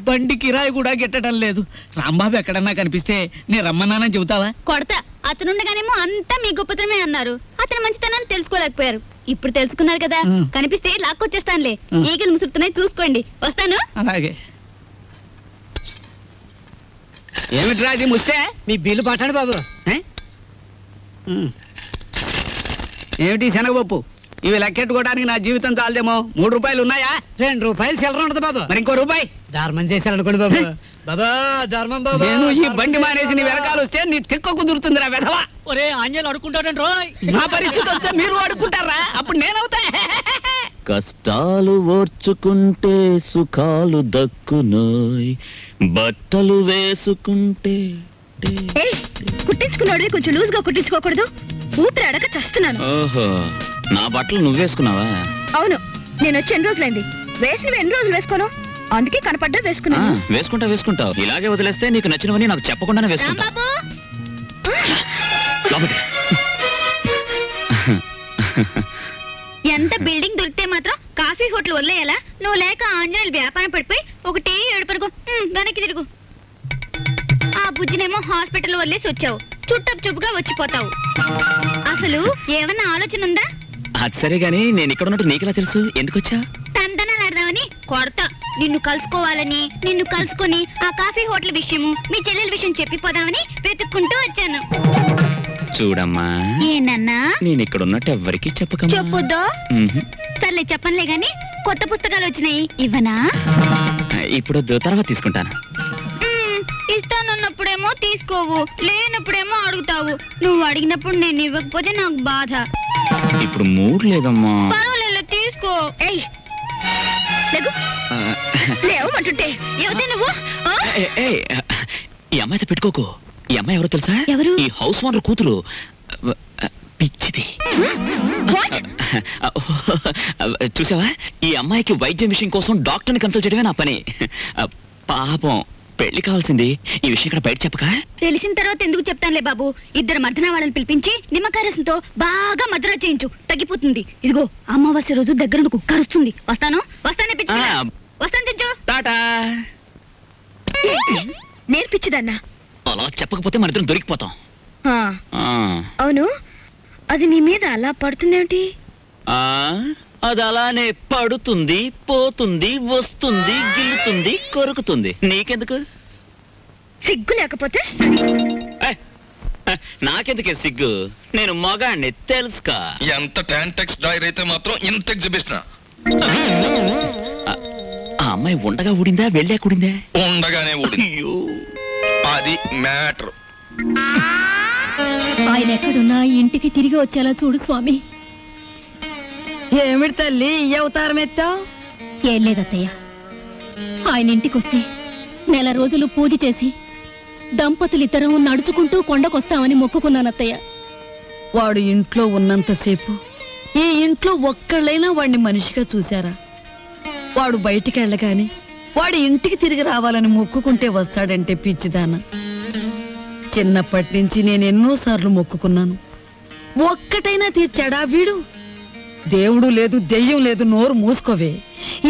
బండి కిరాయి కూడా గిట్టడం లేదు. రాంబాబు ఎక్కడన్నా కనిపిస్తే నేను రమ్మన్నానని చెబుతావా? కొడతా. అతనుండగానేమో అంతా మీ గొప్పతనమే అన్నారు. అతని మంచితనాన్ని తెలుసుకోలేకపోయారు. ఇప్పుడు తెలుసుకున్నారు కదా, కనిపిస్తే లాక్కొచ్చేస్తానులే. ఈగలు ముసురుతున్నాయి, చూసుకోండి. వస్తాను. అలాగే. ఏమిట్రా అది ముస్తే? మీ బిల్లు పట్టండి బాబు. ఏమిటి శనగపప్పు? ఇవి లెక్కెట్టుకోవడానికి నా జీవితం చాలదేమో. 3 రూపాయలు ఉన్నాయా? 2 రూపాయలు చిల్లర ఉండదు బాబు. మరి ఇంకో రూపాయి ధర్మం చేశారనుకోండి బాబు. బాబా ధర్మం బాబు. నేను ఈ బండి మానేసి నీ వెనకాల వస్తే నీ తిక్క కుదురుతుందిరా వెధవా. ఒరే ఆంజనేయులు అడుక్కుంటాడండి రోయ్. నా పరిస్థితి వస్తే మీరు అడుక్కుంటారా? అప్పుడు నేనవుతా. కష్టాలు ఓర్చుకుంటే సుఖాలు దక్కునోయ్, బట్టలు వేసుకుంటే. కుట్టించుకున్నాడు కొంచెం లూజ్ గా కుట్టించుకోకూడదు. ఊపిరి అడక చస్తున్నాను. ఓహో, నా బట్టలు నువ్వేసుకున్నావా? అవును, నేను వచ్చి ఎన్ని రోజులైంది. వేసినవి ఎన్ని రోజులు వేసుకోను, అందుకే కనపడ్డా వేసుకున్నాను. వేసుకుంటావు. ఇలాగే వదిలేస్తే నీకు నచ్చినవని నాకు చెప్పకుండానే వేసుకుంటావు. ఎంత బిల్డింగ్ దొరికితే మాత్రం కాఫీ హోటల్ వదిలేయాలా? నువ్వు లేక ఆంజనేయులు వ్యాపారం పడిపోయి ఒకటే ఏడుపరుగు. వెనక్కి తిరుగు. ఆ బుజ్జినేమో హాస్పిటల్ వదిలేసి వచ్చావు. చుట్టపు చూపుగా వచ్చిపోతావు. అసలు ఏమన్నా ఆలోచన ఉందా? అది సరే గానీ నేను ఇక్కడ ఉన్నట్టు నీకెలా తెలుసు? ఎందుకు వచ్చా? తందనాలాడదామని కొడతా. నిన్ను కలుసుకోవాలని, నిన్ను కలుసుకుని ఆ కాఫీ హోటల్ విషయము, మీ చెల్లెల విషయం చెప్పిపోదామని వెతుక్కుంటూ వచ్చాను. చూడమ్మా, ఏనన్నా నేను ఇక్కడ ఉన్నట్టు ఎవ్వరికి చెప్పకమ్మా. చెప్పొద్దా? సర్లే చెప్పనులే గాని కొత్త పుస్తకాలు వచ్చినాయి, ఇవ్వనా? ఇప్పుడు తర్వాత తీసుకుంటాను. ఇస్తానన్నప్పుడేమో తీసుకోవు, లేనప్పుడేమో అడుగుతావు. నువ్వు అడిగినప్పుడు నేను ఇవ్వకపోతే నాకు బాధ. ఇప్పుడు మూడ్ లేదమ్మా. పర్వాలేదు, తీసుకో. ఎవతే నువ్వు? ఈ అమ్మాయితో పెట్టుకోకు. ఈ అమ్మాయి ఎవరో తెలుసా? ఎవరు? ఈ హౌస్ ఓనర్ కూతురు. పిచ్చిది. చూసావా, ఈ అమ్మాయికి వైద్యం విషయం కోసం డాక్టర్ని కన్సల్ట్ చేయడమే నా పని. పాపం పెళ్లి కావాల్సింది. ఈ విషయం ఇక్కడ బయట చెప్పక. తెలిసిన తర్వాత ఎందుకు చెప్తానులే బాబు. 2 మర్దనా వాళ్ళని పిలిపించి నిమ్మకాయ రసంతో బాగా మద్రా చేయించు, తగ్గిపోతుంది. ఇదిగో అమావాస్య రోజు దగ్గర కరుస్తుంది. వస్తానే పిచ్చి. వస్తాను తెచ్చు. టాటా. నేర్పించదన్నా. అలా చెప్పకపోతే మన ఇద్దరం దొరికిపోతాం. అవును, అది నీ మీద అలా పడుతుందేమిటి? అది అలానే పడుతుంది, పోతుంది, వస్తుంది, గిల్లుతుంది, కొరుకుతుంది. నీకెందుకు? సిగ్గు లేకపోతే నాకెందుకే సిగ్గు? నేను మగాణ్ణి తెలుసుకా. ఎంత టాంటెక్స్ డ్రైవర్ అయితే మాత్రం ఇంత ఎగ్జిబిషన్. ఆ అమ్మాయి ఉండగా ఊడిందా, వెళ్ళాక ఊడిందా? ఉండగానే ఊడింది. అది మ్యాటర్. ఆయన ఎక్కడున్నా ఇంటికి తిరిగి వచ్చేలా చూడు స్వామి. ఏమిటి తల్లి ఈ అవతారం ఎత్తావు? ఏం లేదత్తయ్య, ఆయన ఇంటికొస్తే 1 రోజులు పూజ చేసి దంపతులిద్దరం నడుచుకుంటూ కొండకొస్తామని మొక్కుకున్నానత్తయ్య. వాడు ఇంట్లో ఉన్నంతసేపు ఈ ఇంట్లో ఒక్కళ్ళైనా వాడిని మనిషిగా చూశారా? వాడు బయటికి వెళ్ళగాని వాడి ఇంటికి తిరిగి రావాలని మొక్కుకుంటే వస్తాడంటే పిచ్చిదాన. చిన్నప్పటి నుంచి నేను ఎన్నోసార్లు మొక్కుకున్నాను, ఒక్కటైనా తీర్చాడా వీడు? దేవుడు లేదు, దెయ్యం లేదు, నోరు మూసుకోవే.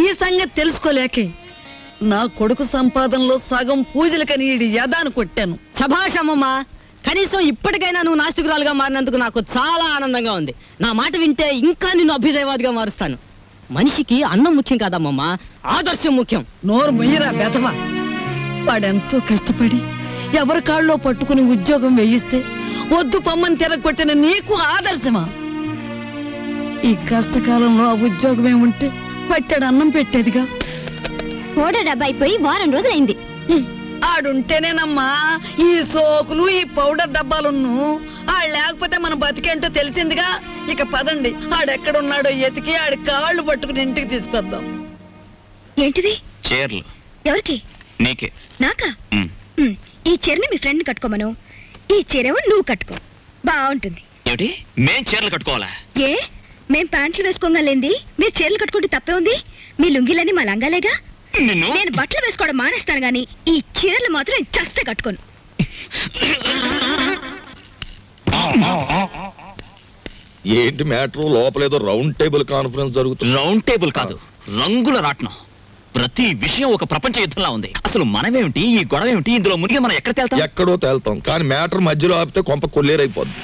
ఈ సంగతి తెలుసుకోలేకే నా కొడుకు సంపాదనలో సగం పూజలకని ఈడి యదాను కొట్టాను. సభాషమ్మమ్మా, కనీసం ఇప్పటికైనా నువ్వు నాస్తికురాలుగా మారినందుకు నాకు చాలా ఆనందంగా ఉంది. నా మాట వింటే ఇంకా నిన్ను అభ్యుదయవాదిగా మారుస్తాను. మనిషికి అన్నం ముఖ్యం కాదమ్మమ్మా, ఆదర్శం ముఖ్యం. నోరు మొయ్యరా బెదవా. వాడెంతో కష్టపడి ఎవరి కాళ్ళలో పట్టుకుని ఉద్యోగం వేయిస్తే వద్దు పొమ్మని తిరగొట్టిన నీకు ఆదర్శమా? ఈ కష్టకాలంలో ఆ ఉద్యోగమే ఉంటే పట్టాడు అన్నం పెట్టేదిగా. ఓడ డబ్బా అయిపోయి 1 వారం రోజులైంది. ఆడుంటేనేనమ్మా ఈ సోకులు, ఈ పౌడర్ డబ్బాలున్ను. ఆడు లేకపోతే మన బతికేంటో తెలిసిందిగా. ఇక పదండి, ఆడెక్కడున్నాడో ఎతికి ఆడి కాళ్ళు పట్టుకుని ఇంటికి తీసుకొద్దాం. ఏంటిది? చీరలు. ఎవరికి? నీకే. నాకా? ఈ చీరని మీ ఫ్రెండ్ కట్టుకోమను, ఈ చీరేమో నువ్వు కట్టుకో, బాగుంటుంది. ఏమిటి, మేం చీరలు కట్టుకోవాలా? ఏ, మేం ప్యాంట్లు వేసుకోగలేంది మీరు చీరలు కట్టుకుంటే తప్పే ఉంది? మీ లుంగిలని మా లంగాలేగా. నేను బట్టలు వేసుకోవడం మానేస్తాను గాని ఈ చీరలు మాత్రం నేను చస్తే కట్టుకోను. ఏంటి మ్యాటర్? లోపలేదో రౌండ్ టేబుల్ కాన్ఫరెన్స్ జరుగుతుంది. రౌండ్ టేబుల్ కాదు, రంగుల రాట్నం. ప్రతి విషయం ఒక ప్రపంచ యుద్ధంలా ఉంది. అసలు మనమేమిటి, ఈ గొడవ ఏమిటి, ఇందులో మునిగి మనం ఎక్కడ తేల్తాం? ఎక్కడో తేల్తాం, కానీ మ్యాటర్ మధ్యలో ఆపితే కొంప కొల్లేరైపోద్ది.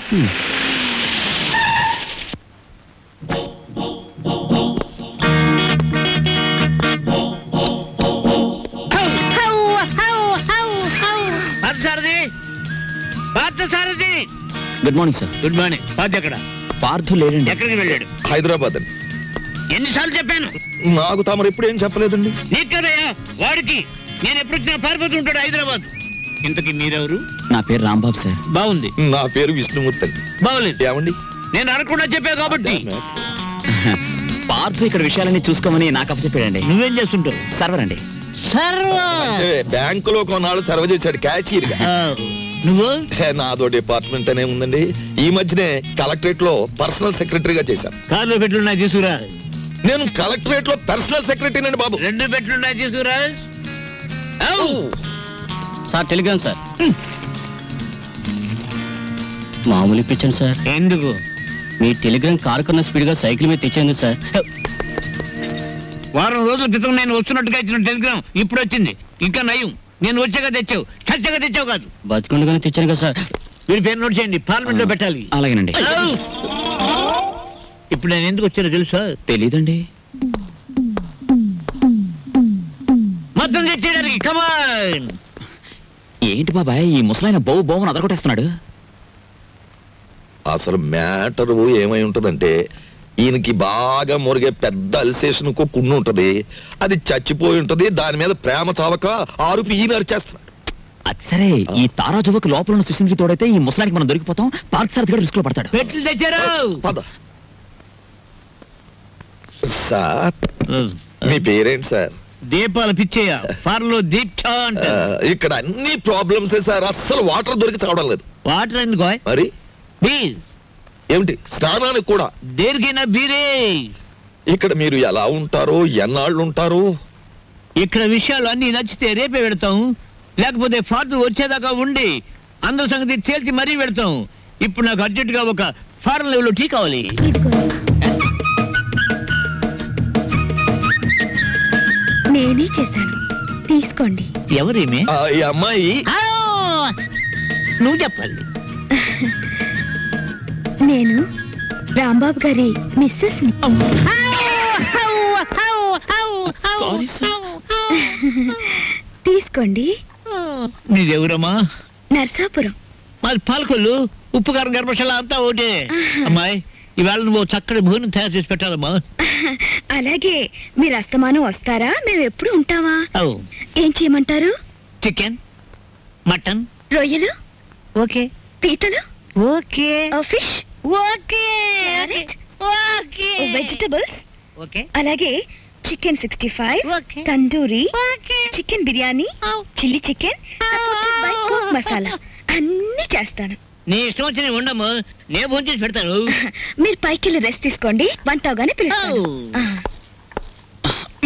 Good morning sir. Good morning. Parth ఎక్కడ? పార్థు లేడండి. ఎక్కడికి వెళ్ళాడు? హైదరాబాద్ అండి. ఎన్నిసార్లు చెప్పాను? నాకు తమరు ఎప్పుడు ఏం చెప్పలేదండి. నీకు కదయ్యా వాడికి. నేను ఎప్పుడు వచ్చినా పారిపోతుంటాడు హైదరాబాద్. ఇంతకీ మీరెవరు? నా పేరు రాంబాబు సార్. బాగుంది. నా పేరు విష్ణుమూర్తి అండి. బాగులేదు. ఏమండి? నేను అనకుండా చెప్పా కాబట్టి. పార్థు ఇక్కడ విషయాలన్నీ చూసుకోమని నాకు అప్పచెప్పాడండి. నువ్వేం చేస్తుంటావు? సర్వర్ అండి. బ్యాంకులో కొన్నాళ్ళు సర్వ చేశాడు క్యాషియర్ గా. నువ్వు? నాదో డిపార్ట్మెంట్ అనే ఉందండి. ఈ మధ్యనే కలెక్టరేట్ లో పర్సనల్ సెక్రటరీగా చేశాను. కార్లో పెట్లున్నాయి తీసుకురా. నేను కలెక్టరేట్ లో పర్సనల్ సెక్రటరీ అండి బాబు. 2 పెట్లున్నాయి తీసుకురా. Sir Telegram sir. మామూలు ఇప్పించండి సార్. ఎందుకు? మీ టెలిగ్రామ్ కారు కన్నా స్పీడ్ గా సైకిల్ మీద తెచ్చేందు సార్. వారం రోజుల క్రితం నేను వస్తున్నట్టుగా ఇచ్చిన టెలిగ్రామ్ ఇప్పుడు వచ్చింది. ఇంకా నయం, నేను వచ్చాక తెచ్చావు, చచ్చాక తెచ్చావు కాదు. బతుకుండగానే తెచ్చాను కదా సార్. మీరు పేరు నోట్ చేయండి, పార్లమెంట్ లో పెట్టాలి. అలాగేనండి. ఇప్పుడు నేను ఎందుకు వచ్చానో తెలుసా? తెలీదండి. మొత్తం తెచ్చేయడానికి. కమాన్. ఏంటి బాబాయ్ ఈ ముసలాయన బౌ బౌని అదరగొట్టేస్తున్నాడు? అసలు మ్యాటర్ ఏమై ఉంటదంటే, ఈయనకి బాగా మురిగే పెద్ద అల్సేషన్ కున్ను ఉంటది. అది చచ్చిపోయి ఉంటది. దాని మీద ప్రేమ చావక ఆరుపి ఈయన అరిచేస్తున్నాడు. అది సరే, ఈ తారా జువకు లోపల ఉన్న సుశీల్కి తోడైతే ఈ ముసలానికి మనం దొరికిపోతాం. పార్క్ సార్ దగ్గర రిస్క్ లో పడతాడు. పెట్లు తెచ్చారు. సార్ మీ పేరేంటి సార్? దీపాలు పిచ్చేయ. ఫార్లో దీక్ష అంటారు. ఇక్కడ అన్ని ప్రాబ్లమ్స్ సార్. అస్సలు వాటర్ దొరికి చావడం లేదు. వాటర్ ఎందుకో? మరి ప్లీజ్. ఏమిటి స్నానానికి కూడా? దేనికైనా బీరే. ఇక్కడ మీరు ఎలా ఉంటారో, ఎన్నాళ్ళు ఉంటారు? ఇక్కడ విషయాలు అన్ని నచ్చితే రేపే పెడతాం, లేకపోతే ఫార్త్ వచ్చేదాకా ఉండి అందరి సంగతి తేల్చి మరీ పెడతాం. ఇప్పుడు నాకు అర్జెంట్ గా ఒక ఫారెన్ లెవెల్ టీ కావాలి. నేనే చేశాను, తీసుకోండి. ఎవరేమే? ఈ అమ్మాయి. నువ్వు చెప్పాలి. నేను రాంబాబు గారి మిస్సెస్. తీసుకోండి. నీదెవరమ్మా? నర్సాపురం. మాది పాలకొల్లు. ఉప్పు కారం గర్భశాల అంతా ఒకటే. అమ్మాయి ఇవాళ నువ్వు చక్కటి భోజనం తయారు చేసి పెట్టాలమ్మా. అలాగే. మీరు అస్తమానం వస్తారా? మేము ఎప్పుడు ఉంటావా? ఏం చేయమంటారు? చికెన్, మటన్, రొయ్యలు, ఓకే, పీతలు, okay, fish, okay, okay, vegetables, okay, అలాగే chicken 65, tandoori, chicken biryani, chilli chicken, masala అన్ని చేస్తాను. నీ ఇష్టం వచ్చిన ఉండము, నేను ఫోన్ చేసి పెడతాను. మీరు పైకి వెళ్ళి రెస్ట్ తీసుకోండి, వంట అవగానే పిలుస్తాను.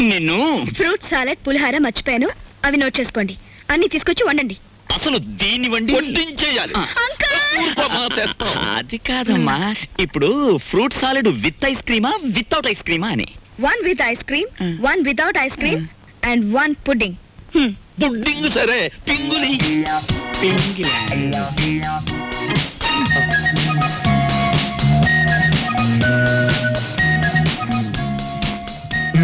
నిన్ను ఫ్రూట్ సాలెడ్, పులిహార మర్చిపోయాను, అవి నోట్ చేసుకోండి. అన్ని తీసుకొచ్చి వండండి. అసలు దీన్ని వండి వడ్డించేయాలి. అది కాదమ్మా, ఇప్పుడు ఫ్రూట్ సాలెడ్ విత్ ఐస్ క్రీమా వితౌట్ ఐస్ క్రీమా అని? 1 with ice cream, 1 without ice cream, and 1 pudding. Pudding సరే, పింగులి.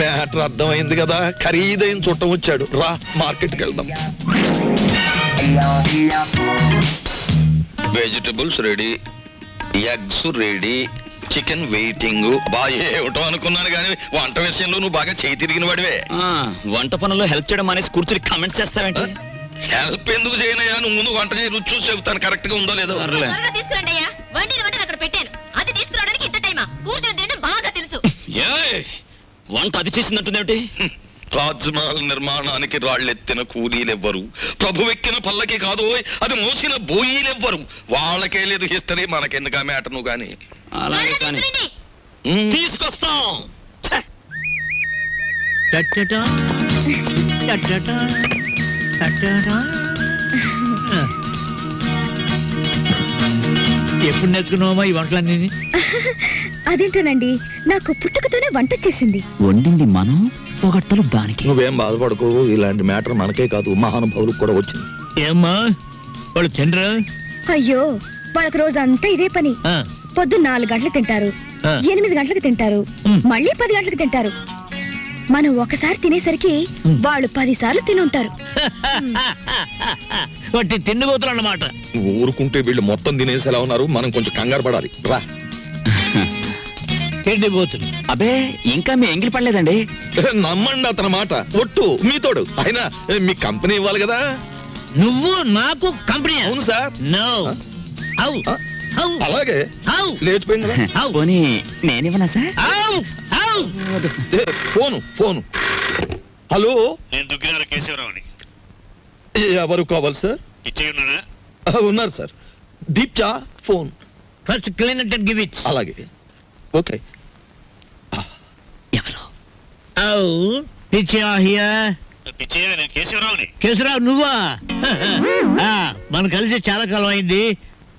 మ్యాటర్ అర్థమైంది కదా. ఖరీదైన చుట్టం వచ్చాడు. రా మార్కెట్కి వెళ్దాం. Vegetables ready, eggs ready, chicken waiting. బాగా ఏమిటో అనుకున్నాను కానీ వంట విషయంలో నువ్వు బాగా చేయి తిరిగిన వాడివే. వంట పనుల్లో హెల్ప్ చేయడం అనేసి కూర్చుని కామెంట్స్ చేస్తావేంటి? హెల్ప్ ఎందుకు చేయనయ్యా? నువ్వు ముందు వంట చేయి, రుచి చూసి చెబుతాను కరెక్ట్ గా ఉందో లేదో. వంట అది చేసిందంటుందేమిటి? తాజ్మహల్ నిర్మాణానికి రాళ్ళెత్తిన కూలీలెవ్వరు, ప్రభువెక్కిన పల్లకి కాదు, అది మోసిన బోయీలెవ్వరు. వాళ్ళకే లేదు హిస్టరీ, మనకెందుకు ఆ మ్యాటర్ నువ్వు గాని. అలాగే కానీ తీసుకొస్తాం. ఎప్పుడు నేర్చుకున్నావమ్మా ఈ వంటలన్నీ? అదేంటోనండి, నాకు పుట్టుకతోనే వంట వచ్చేసింది. వండింది మనం, పొగట్టలు దానికి. నువ్వేం బాధపడకు, ఇలాంటి మ్యాటర్ మనకే కాదు మహానుభావులకు కూడా వచ్చింది. ఏమ్మా వాళ్ళు తినరా? అయ్యో వాళ్ళకి రోజంతా ఇదే పని. పొద్దున్న 4 గంటలకు తింటారు, 8 గంటలకు తింటారు, మళ్ళీ 10 గంటలకు తింటారు. మనం ఒకసారి తినేసరికి వాళ్ళు 10 సార్లు తిని ఉంటారు. వాటి తిండిపోతులు అన్నమాట. ఊరుకుంటే వీళ్ళు మొత్తం తినేసేలా ఉన్నారు, మనం కొంచెం కంగారు పడాలి. రా తిండిపోతులు. అబే ఇంకా మీ ఎంగిలి పడలేదండి. నమ్మండి అతని మాట, ఒట్టు మీతోడు. అయినా మీ కంపెనీ ఇవ్వాలి కదా. నువ్వు నాకు కంపెనీ? అవును సార్. నో. అలాగే లేచిపోయింది కదా. పోనీ నేనివ్వనా సార్? ఫోను. హలో, నేను దుగ్గినార కేశవరావుని. ఎవరు కావాలి సార్? ఇచ్చేయున్నానా? ఉన్నారు సార్. దీప్చా phone. First clean it and give it. అలాగే. ఓకే. ఎవరు? పిచ్చయ్య హియర్. పిచ్చయ్య, నేను కేశవరావుని. కేశవరావు నువ్వా? మనం కలిసి చాలా కాలం అయింది.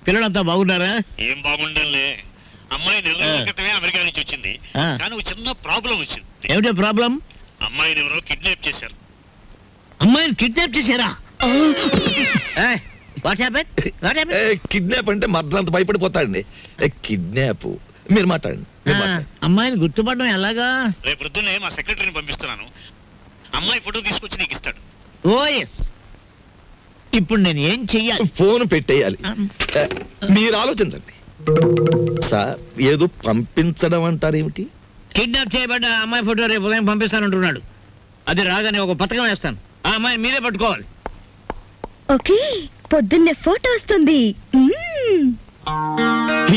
పిల్లలంతా బాగున్నారా? ఏం బాగుండాలే. అమ్మాయి నెల రోజుల క్రితమే అమెరికా నుంచి వచ్చింది. కానీ ఒక చిన్న ప్రాబ్లం వచ్చింది. ఏమిటో ప్రాబ్లం? అమ్మాయిని ఎవరో కిడ్నాప్ చేశారు. అమ్మాయిని కిడ్నాప్ చేశారా? కిడ్నాప్ అంటే మర్డర్ భయపడిపోతాడండి. కిడ్నాప్ మీరు మాట్లాడండి. అమ్మాయిని గుర్తుపడడం ఎలాగా? రేపు పొద్దున్నే మా సెక్రటరీని పంపిస్తున్నాను. అమ్మాయి ఫోటో తీసుకొచ్చి నీకు ఇస్తాడు. ఓఎస్. ఇప్పుడు నేను ఏం చెయ్యాలి? ఫోన్ పెట్టేయాలి. మీరు ఆలోచించండి సార్. ఏదో పంపించడం అంటారేమిటి? కిడ్నాప్ చేయబడ్డ అమ్మాయి ఫోటో రేపు ఉదయం పంపిస్తానంటున్నాడు. అది రాగానే ఒక పథకం వేస్తాను. ఆ అమ్మాయిని మీరే పట్టుకోవాలి. ఓకే, పొద్దున్నే ఫోటో వస్తుంది.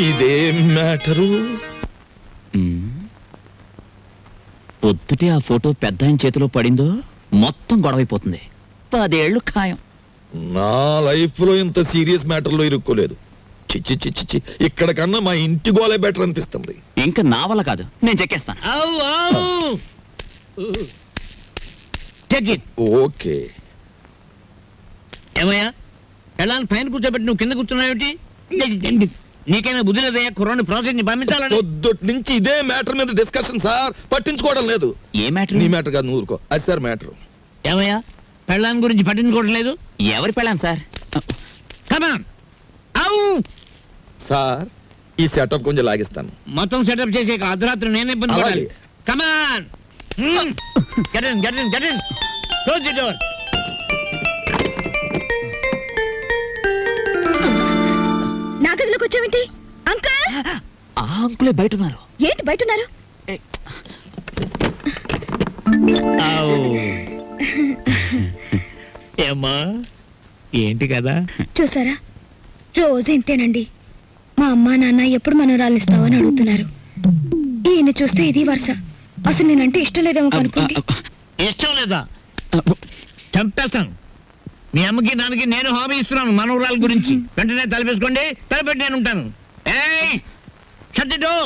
ఇదేం మ్యాటరు? పొద్దుటే ఆ ఫోటో పెద్ద ఆయన చేతిలో పడిందో మొత్తం గొడవైపోతుంది. 10 ఏళ్ళు ఖాయం. నా లైఫ్ లో ఇంత సీరియస్ మ్యాటర్ లో ఇరుక్కోలేదు. చిచ్చి చిచ్చి, ఇక్కడ కన్నా మా ఇంటి గోలే బెటర్ అనిపిస్తుంది. ఇంకా నా వల్ల కాదు, నేను చెక్కేస్తాను. ఓకే. ఏమయ్యా, ఎలా పైన కూర్చోబెట్టి నువ్వు కింద కూర్చున్నావేమిటి? నీకైనా బుద్ధి లేదయ్యా? కుర్రాన్ని ప్రాజెక్ట్ ని పంపించాలని. పొద్దుటి నుంచి ఇదే మ్యాటర్ మీద డిస్కషన్ సార్. పట్టించుకోవడం లేదు. ఏ మ్యాటర్? నీ మ్యాటర్ కాదు, ఊరుకో. అది సార్ మ్యాటర్. ఏమయ్యా, పెళ్ళాం గురించి పట్టించుకోవడం లేదు? ఎవరి పెళ్ళాం సార్? కమాన్. సార్, ఈ సెటప్ కొంచెం లాగిస్తాను. మొత్తం సెటప్ చేసే అర్ధరాత్రి నేనే ఇబ్బంది పడాలి. కమాన్. Get in. Close the door. నా గదిలోకి వచ్చావేంటి? అంకుల్! ఆ అంకులే బయట ఉన్నారు. ఏంటి బయట ఉన్నారు? ఏమ్మా, ఏంటి కదా? చూసారా, రోజు ఇంతేనండి. మా అమ్మా నాన్న ఎప్పుడు మనోరాలు ఇస్తావని అడుగుతున్నారు. ఈయన చూస్తే ఇది వరుస. అసలు నేనంటే ఇష్టం లేదేమో అనుకోండి. ఇష్టం లేదా? చంపేస్తాను. మీ అమ్మకి నాన్నకి నేను హామీ ఇస్తున్నాను మనోరాల గురించి. వెంటనే తలపేసుకోండి, తలపెట్టి నేను ఉంటాను. ఏయ్, shut the door.